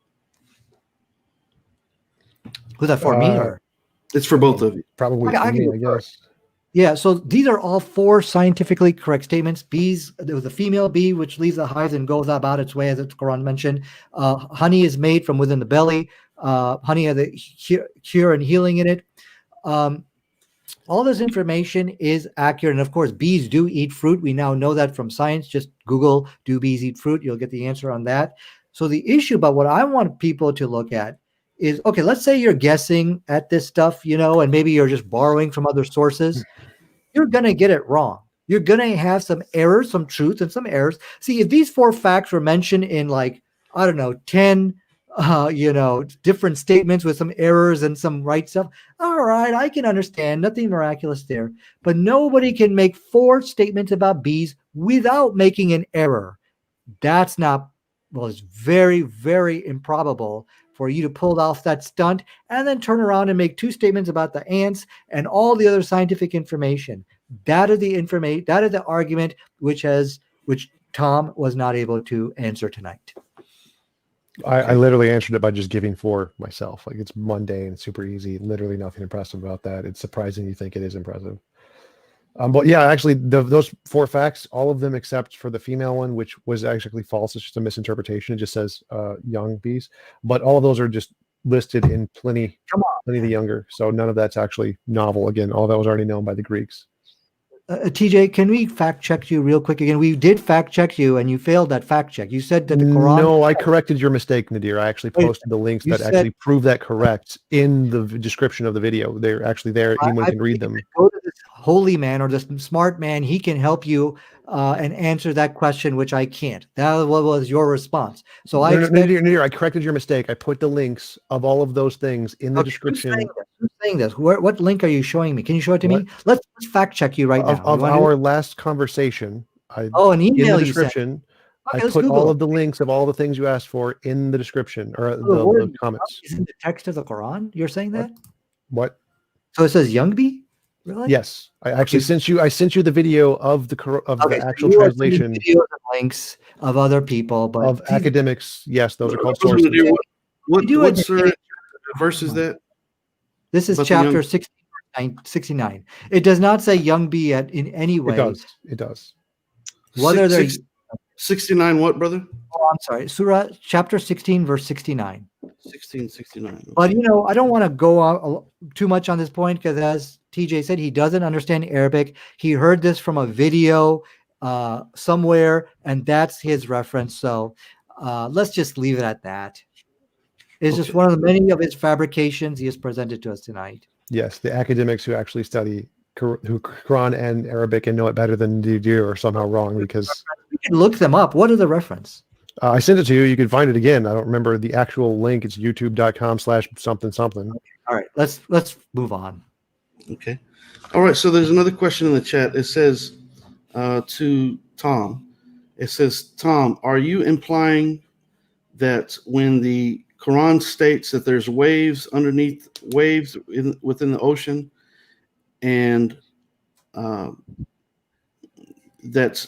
Was that for me or? It's for both of you. Probably I me, I guess. Yeah, so these are all 4 scientifically correct statements. Bees, there was a female bee which leaves the hive and goes about its way, as the Quran mentioned. Honey is made from within the belly. Honey has a cure and healing in it. All this information is accurate. And of course, bees do eat fruit. We now know that from science. Just Google, do bees eat fruit? You'll get the answer on that. So the issue about what I want people to look at is, okay, let's say you're guessing at this stuff, and maybe you're just borrowing from other sources. You're going to get it wrong. You're going to have some errors, some truth, and some errors. See, if these 4 facts were mentioned in 10, different statements with some errors and some right stuff, all right, I can understand. Nothing miraculous there. But nobody can make 4 statements about bees without making an error. That's not, it's very, very improbable for you to pull off that stunt and then turn around and make 2 statements about the ants and all the other scientific information. That is the information. That is the argument which Tom was not able to answer tonight. I literally answered it by just giving 4 myself. Like, it's mundane, super easy, literally nothing impressive about that. It's surprising you think it is impressive. But yeah, actually, those 4 facts, all of them except for the female one, which was actually false. It's just a misinterpretation. It just says young bees. But all of those are just listed in Pliny the Younger. So none of that's actually novel. Again, all that was already known by the Greeks. TJ, can we fact check you real quick again? We did fact check you, and you failed that fact check. You said that the Quran. No, I corrected your mistake, Nadir. I actually posted the links you that said- actually prove that correct in the description of the video. They're actually there. Anyone can read them. Go to this holy man or this smart man. He can help you and answer that question, which I can't. That was your response. So Nadir, I corrected your mistake. I put the links of all of those things in the description. Who's saying this? What link are you showing me? Can you show it to me? Let's fact check you right now. Of our last conversation. An email in the description. Okay, I put Google all of the links of all the things you asked for in the description or the comments. Is in the text of the Quran? You're saying that? What? So it says Youngbi? Really? Yes, I actually sent you. I sent you the video of the actual so translation. Videos and links of other people, but of academics. Yes, those are called What sources. verse is that? This is chapter 69. It does not say Youngbi in any way. It does. It does. Whether they're 69 what, brother? Oh, I'm sorry. Surah chapter 16, verse 69. 1669. Okay. But I don't want to go too much on this point because, as TJ said, he doesn't understand Arabic. He heard this from a video somewhere, and that's his reference. So let's just leave it at that. It's just one of the many of his fabrications he has presented to us tonight. Yes, the academics who actually study Quran and Arabic and know it better than you do are somehow wrong because you can look them up. What are the reference? I sent it to you. You can find it again. I don't remember the actual link. It's youtube.com/something something. All right, let's move on. Okay. All right. So there's another question in the chat. It says to Tom. It says, Tom, are you implying that when the Quran states that there's waves underneath waves within the ocean, and that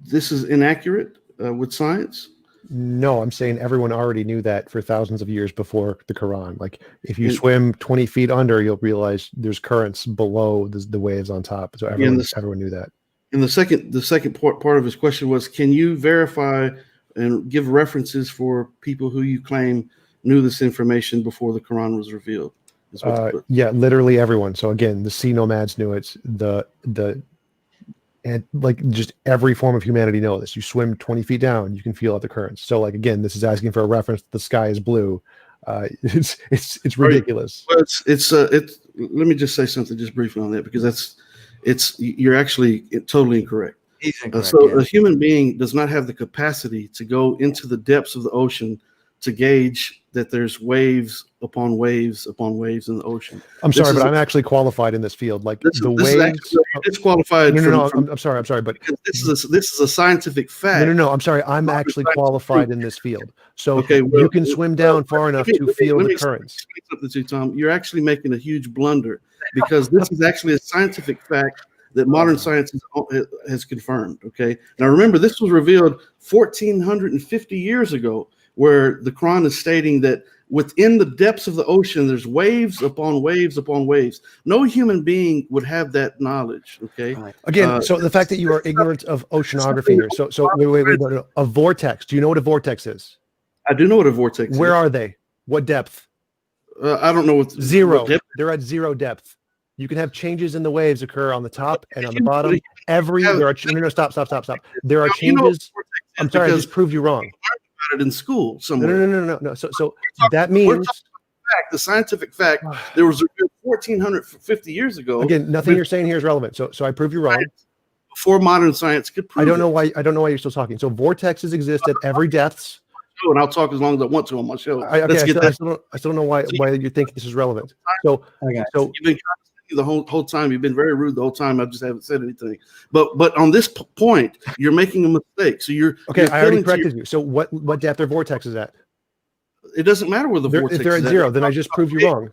this is inaccurate with science? No, I'm saying everyone already knew that for thousands of years before the Quran. Like if you swim 20 feet under, you'll realize there's currents below the waves on top. So everyone knew that. And the second part of his question was, can you verify and give references for people who you claim knew this information before the Quran was revealed? Yeah, literally everyone. So again, the sea nomads knew it. And like just every form of humanity know this. You swim 20 feet down, you can feel out the currents. So like again, this is asking for a reference. The sky is blue. It's ridiculous. Well, it's let me just say something just briefly on that, because you're actually totally incorrect. A human being does not have the capacity to go into the depths of the ocean to gauge that there's waves upon waves upon waves in the ocean. I'm sorry, but I'm actually qualified in this field. Like the waves. It's qualified. No. I'm sorry, but this is a scientific fact. No. I'm sorry. I'm actually qualified in this field. So you can swim down far enough to feel the currents. Something to you, Tom. You're actually making a huge blunder, because this is actually a scientific fact that modern science has confirmed. Okay. Now remember, this was revealed 1,450 years ago, where the Quran is stating that within the depths of the ocean, there's waves upon waves upon waves. No human being would have that knowledge. Okay. Again, so the fact that you are ignorant of oceanography here. So wait, no. A vortex. Do you know what a vortex is? I do know what a vortex is. Where are they? What depth? I don't know what. Zero. What depth? They're at zero depth. You can have changes in the waves occur on the top and on the bottom. Stop. There are changes. I'm sorry, I just proved you wrong. It in school somewhere. No. So that means the scientific fact there was 1,450 years ago. Again, nothing you're saying here is relevant. So I prove you wrong. Before modern science could prove. I don't know why you're still talking. So vortexes exist at every depths. And I'll talk as long as I want to on my show. I still don't know why you think this is relevant. So you've been the whole time. You've been very rude the whole time. I just haven't said anything. But on this point, you're making a mistake. So you're I already corrected you. So what depth are vortexes at? It doesn't matter where the vortex is. If they're at zero, then I just proved you wrong.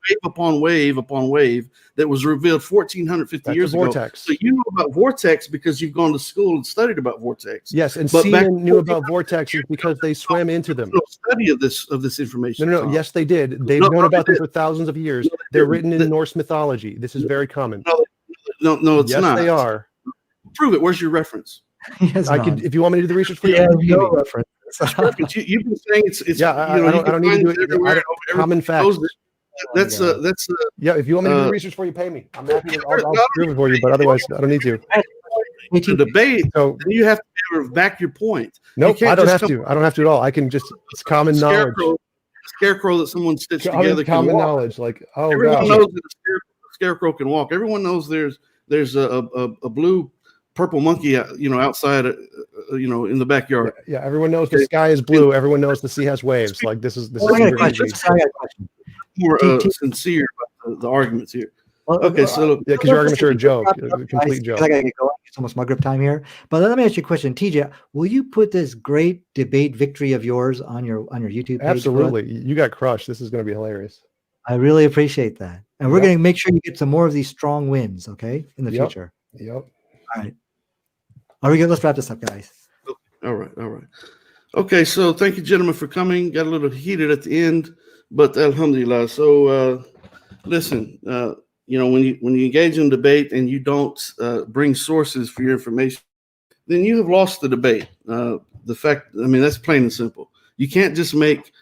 Wave upon wave upon wave that was revealed 1,450 years ago. Vortex. So you know about vortex because you've gone to school and studied about vortex. Yes, and Seaman knew about vortexes because they swam into them. No study of this information. No. Yes, they did. They've known about them for thousands of years. They're written in Norse mythology. This is very common. No, it's not. Yes, they are. Prove it. Where's your reference? I could, if you want me to do the research for you. No reference. You've been saying it's I don't need to do it. Common facts. that's Yeah, if you want me to do research for you, pay me. I'm happy to. I'll prove it for you, but otherwise, I don't need to. the debate. So then you have to be able to back your point. nope, I don't have to. I don't have to at all. I can just, it's common knowledge. Scarecrow that someone stitched together. Common knowledge, like, oh everyone gosh. knows that a scarecrow can walk. Everyone knows there's a blue purple monkey, outside, in the backyard. Yeah, everyone knows the sky is blue. Everyone knows the sea has waves. Like this is I got a question. More sincere about the arguments here. Okay, so yeah, because your arguments are a joke, a complete joke. I gotta get going. It's almost my grip time here. But let me ask you a question, TJ. Will you put this great debate victory of yours on your YouTube page? Absolutely, you got crushed. This is going to be hilarious. I really appreciate that, and we're going to make sure you get some more of these strong wins. Okay, in the future. Yep. All right. Are we good? Let's wrap this up, guys. All right. Okay, so thank you, gentlemen, for coming. Got a little heated at the end, but alhamdulillah. So listen, when you engage in debate and you don't bring sources for your information, then you have lost the debate. That's plain and simple. You can't just make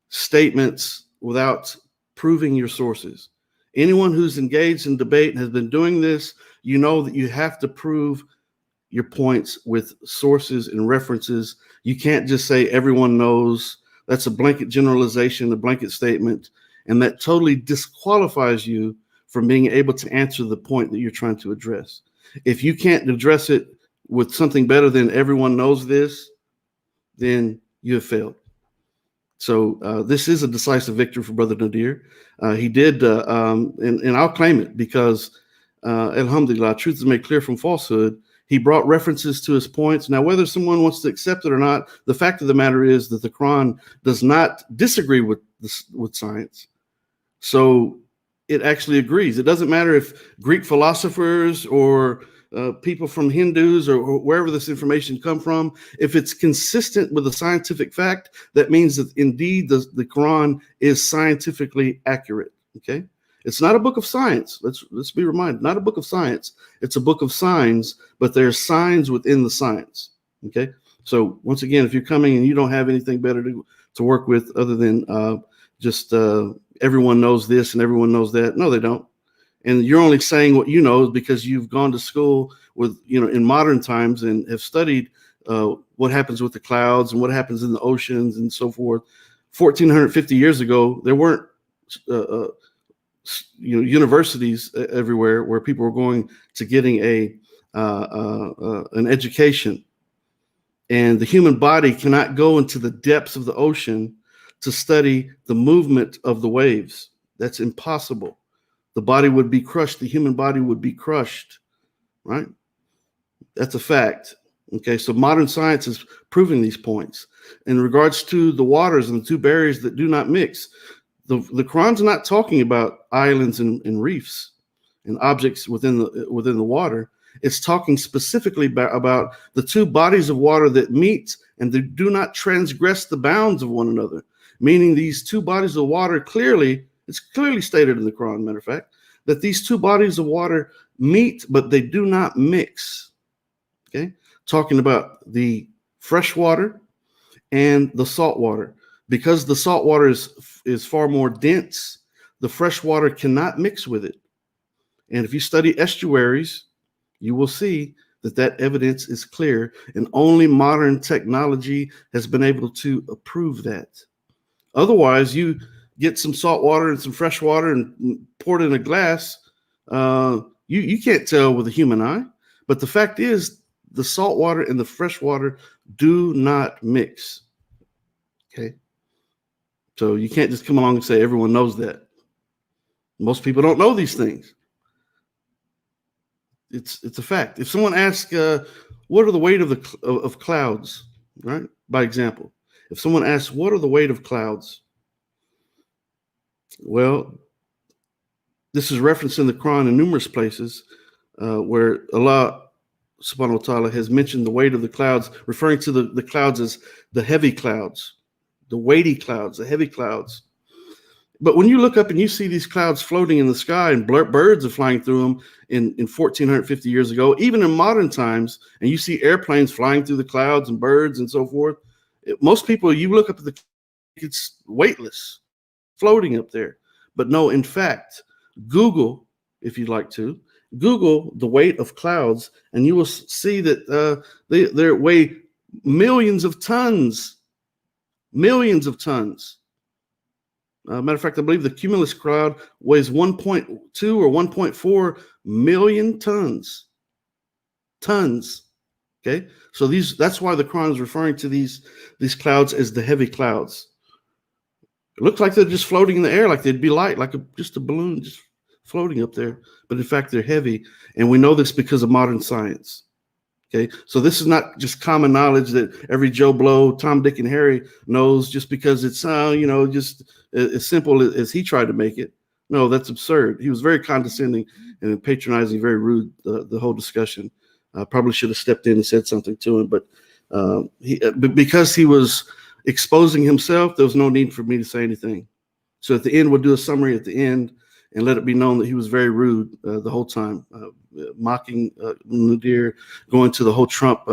statements without proving your sources. Anyone who's engaged in debate and has been doing this, you know that you have to prove your points with sources and references. You can't just say everyone knows. That's a blanket generalization, a blanket statement, and that totally disqualifies you from being able to answer the point that you're trying to address. If you can't address it with something better than everyone knows this, then you have failed. So this is a decisive victory for Brother Nadir. He did, and I'll claim it because, alhamdulillah, truth is made clear from falsehood. He brought references to his points. Now, whether someone wants to accept it or not, the fact of the matter is that the Quran does not disagree with science. So it actually agrees. It doesn't matter if Greek philosophers or people from Hindus or wherever this information come from. If it's consistent with a scientific fact, that means that indeed the Quran is scientifically accurate. Okay. It's not a book of science. Let's be reminded, not a book of science. It's a book of signs, but there's signs within the science. Okay. So once again, if you're coming and you don't have anything better to work with other than just everyone knows this and everyone knows that, no, they don't. And you're only saying what you know because you've gone to school with, in modern times and have studied what happens with the clouds and what happens in the oceans and so forth. 1,450 years ago, there weren't universities everywhere where people were going to getting an education, and the human body cannot go into the depths of the ocean to study the movement of the waves. That's impossible. The body would be crushed. The human body would be crushed, right? That's a fact. Okay, so modern science is proving these points. In regards to the waters and the two barriers that do not mix, the Quran's not talking about islands and reefs and objects within the water. It's talking specifically about the two bodies of water that meet and they do not transgress the bounds of one another. Meaning these two bodies of water it's clearly stated in the Quran, matter of fact, that these two bodies of water meet, but they do not mix. Okay, talking about the fresh water and the salt water. Because the salt water is far more dense, the fresh water cannot mix with it. And if you study estuaries, you will see that evidence is clear, and only modern technology has been able to approve that. Otherwise, you get some salt water and some fresh water and pour it in a glass, you can't tell with a human eye. But the fact is, the salt water and the fresh water do not mix. Okay. So you can't just come along and say everyone knows that. Most people don't know these things. It's a fact. If someone asks, what are the weight of clouds, right? By example, if someone asks, what are the weight of clouds? Well, this is referenced in the Quran in numerous places where Allah subhanahu wa ta'ala has mentioned the weight of the clouds, referring to the clouds as the heavy clouds, the weighty clouds, the heavy clouds. But when you look up and you see these clouds floating in the sky and birds are flying through them in 1,450 years ago, even in modern times, and you see airplanes flying through the clouds and birds and so forth, most people, you look up at it's weightless, floating up there. But no, in fact, Google, if you'd like to, Google the weight of clouds, and you will see that they weigh millions of tons. Millions of tons. Matter of fact, I believe the cumulus cloud weighs 1.2 or 1.4 million tons. Tons. Okay, so that's why the Quran is referring to these clouds as the heavy clouds. It looks like they're just floating in the air, like they'd be light, like just a balloon just floating up there. But in fact, they're heavy, and we know this because of modern science. Okay, so this is not just common knowledge that every Joe Blow, Tom, Dick, and Harry knows just because it's just as simple as he tried to make it. No, that's absurd. He was very condescending and patronizing, very rude. The whole discussion. Probably should have stepped in and said something to him, but because he was exposing himself, there was no need for me to say anything. So at the end, we'll do a summary at the end and let it be known that he was very rude the whole time, mocking Nadir, going to the whole Trump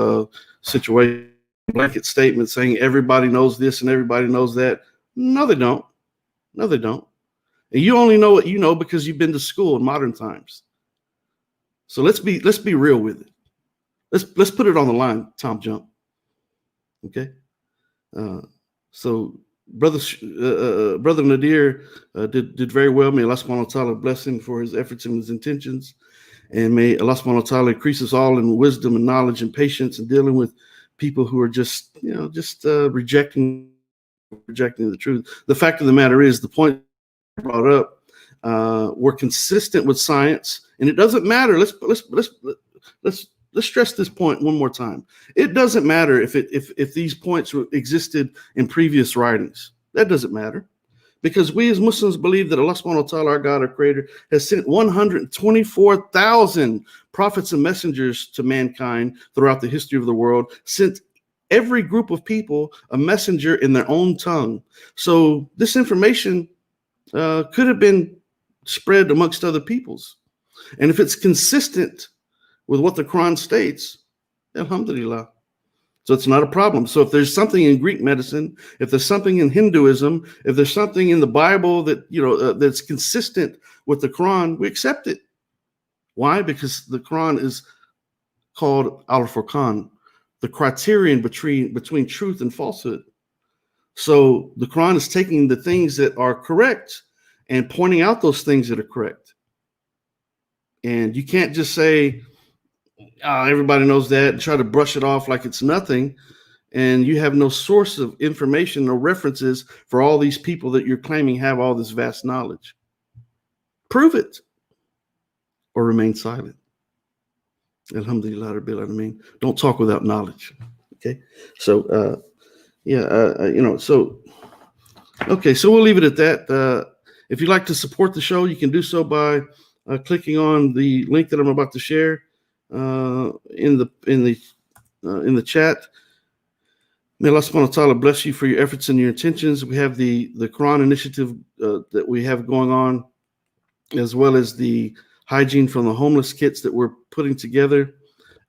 situation, blanket statement saying everybody knows this and everybody knows that. No, they don't. No, they don't. And you only know what you know because you've been to school in modern times. So let's be real with it. Let's put it on the line, TJump. Okay. So brother Nadir did very well. May Allah subhanahu wa ta'ala bless him for his efforts and his intentions. And may Allah subhanahu wa ta'ala increase us all in wisdom and knowledge and patience in dealing with people who are just rejecting the truth. The fact of the matter is, the point brought up, we're consistent with science, and it doesn't matter. Let's stress this point one more time. It doesn't matter if these points existed in previous writings. That doesn't matter, because we as Muslims believe that Allah subhanahu wa ta'ala, our God, our creator, has sent 124,000 prophets and messengers to mankind throughout the history of the world, sent every group of people a messenger in their own tongue. So this information could have been spread amongst other peoples. And if it's consistent with what the Quran states, alhamdulillah. So it's not a problem. So if there's something in Greek medicine, if there's something in Hinduism, if there's something in the Bible that that's consistent with the Quran, we accept it. Why? Because the Quran is called al-Furqan, the criterion between truth and falsehood. So the Quran is taking the things that are correct and pointing out those things that are correct. And you can't just say, everybody knows that, and try to brush it off like it's nothing, and you have no source of information or references for all these people that you're claiming have all this vast knowledge. Prove it or remain silent. Alhamdulillah Rabbil Alameen. Don't talk without knowledge. Okay, so so we'll leave it at that. If you'd like to support the show, you can do so by clicking on the link that I'm about to share in the chat. May Allah subhanahu wa ta'ala bless you for your efforts and your intentions. We have the Quran initiative that we have going on, as well as the hygiene from the homeless kits that we're putting together,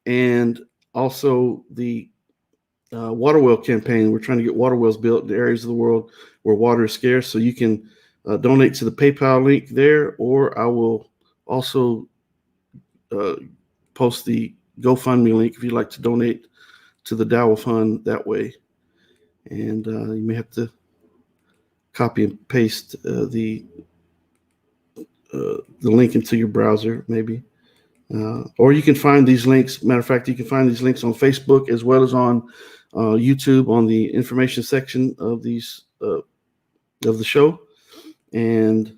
and also the water well campaign. We're trying to get water wells built in the areas of the world where water is scarce. So you can donate to the PayPal link there, or I will also post the GoFundMe link if you'd like to donate to the Dawah Fund that way. And you may have to copy and paste the link into your browser, maybe. Or you can find these links. Matter of fact, you can find these links on Facebook as well as on YouTube on the information section of these of the show. And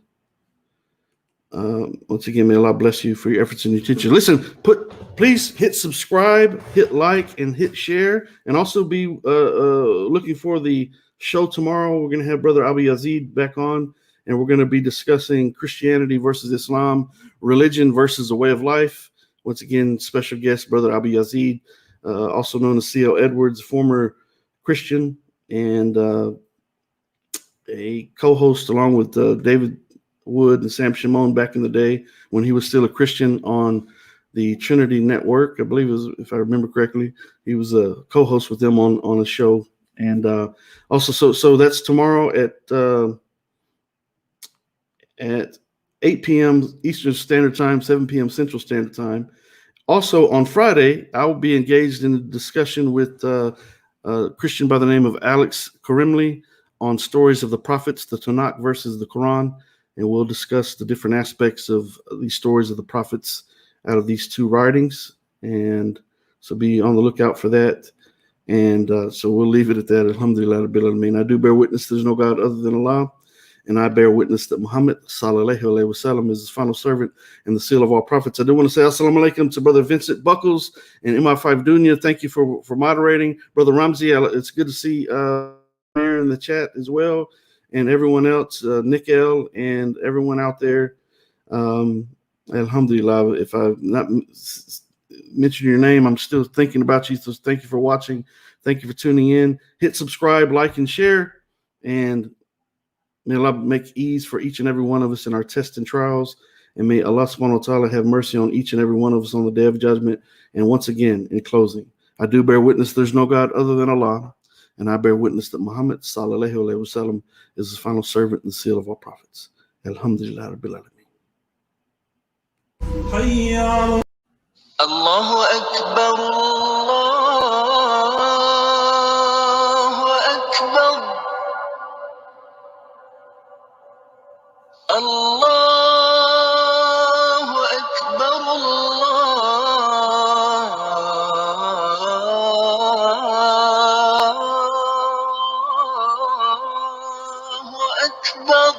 once again, may Allah bless you for your efforts and your attention. Listen, please hit subscribe, hit like, and hit share, and also be looking for the show tomorrow. We're going to have Brother Abu Yazid back on, and we're going to be discussing Christianity versus Islam, religion versus a way of life. Once again, special guest, Brother Abu Yazid, also known as C.L. Edwards, former Christian, and a co-host along with David Wood and Sam Shimon back in the day when he was still a Christian on the Trinity Network. I believe it was, if I remember correctly, he was a co-host with them on a show. And also, so that's tomorrow at at 8 p.m. Eastern Standard Time, 7 p.m. Central Standard Time. Also on Friday, I will be engaged in a discussion with a Christian by the name of Alex Karimli on stories of the prophets, the Tanakh versus the Quran, and we'll discuss the different aspects of these stories of the prophets out of these two writings. And so be on the lookout for that. And so we'll leave it at that. Alhamdulillah Rabbil Alameen. I do bear witness there's no God other than Allah. And I bear witness that Muhammad sallallahu alaihi wasallam is his final servant and the seal of all prophets. I do want to say assalamu alaikum to Brother Vincent Buckles and MI5 Dunya. Thank you for moderating. Brother Ramzi, it's good to see there in the chat as well. And everyone else, Nick L. and everyone out there. Alhamdulillah, if I've not mentioned your name, I'm still thinking about you. So thank you for watching. Thank you for tuning in. Hit subscribe, like, and share. And may Allah make ease for each and every one of us in our tests and trials. And may Allah subhanahu wa ta'ala have mercy on each and every one of us on the day of judgment. And once again, in closing, I do bear witness there's no God other than Allah. And I bear witness that Muhammad sallallahu alaihi wasallam is the final servant and seal of all prophets. Alhamdulillah Rabbil Alameen. Allahu Akbar, Allahu Akbar, Allahu Akbar, Allahu Akbar.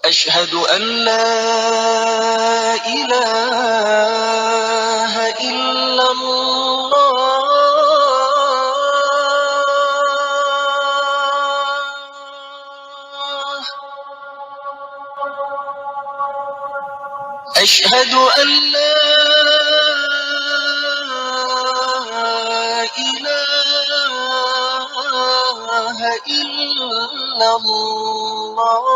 أشهد أن لا إله إلا الله أشهد أن لا إله إلا الله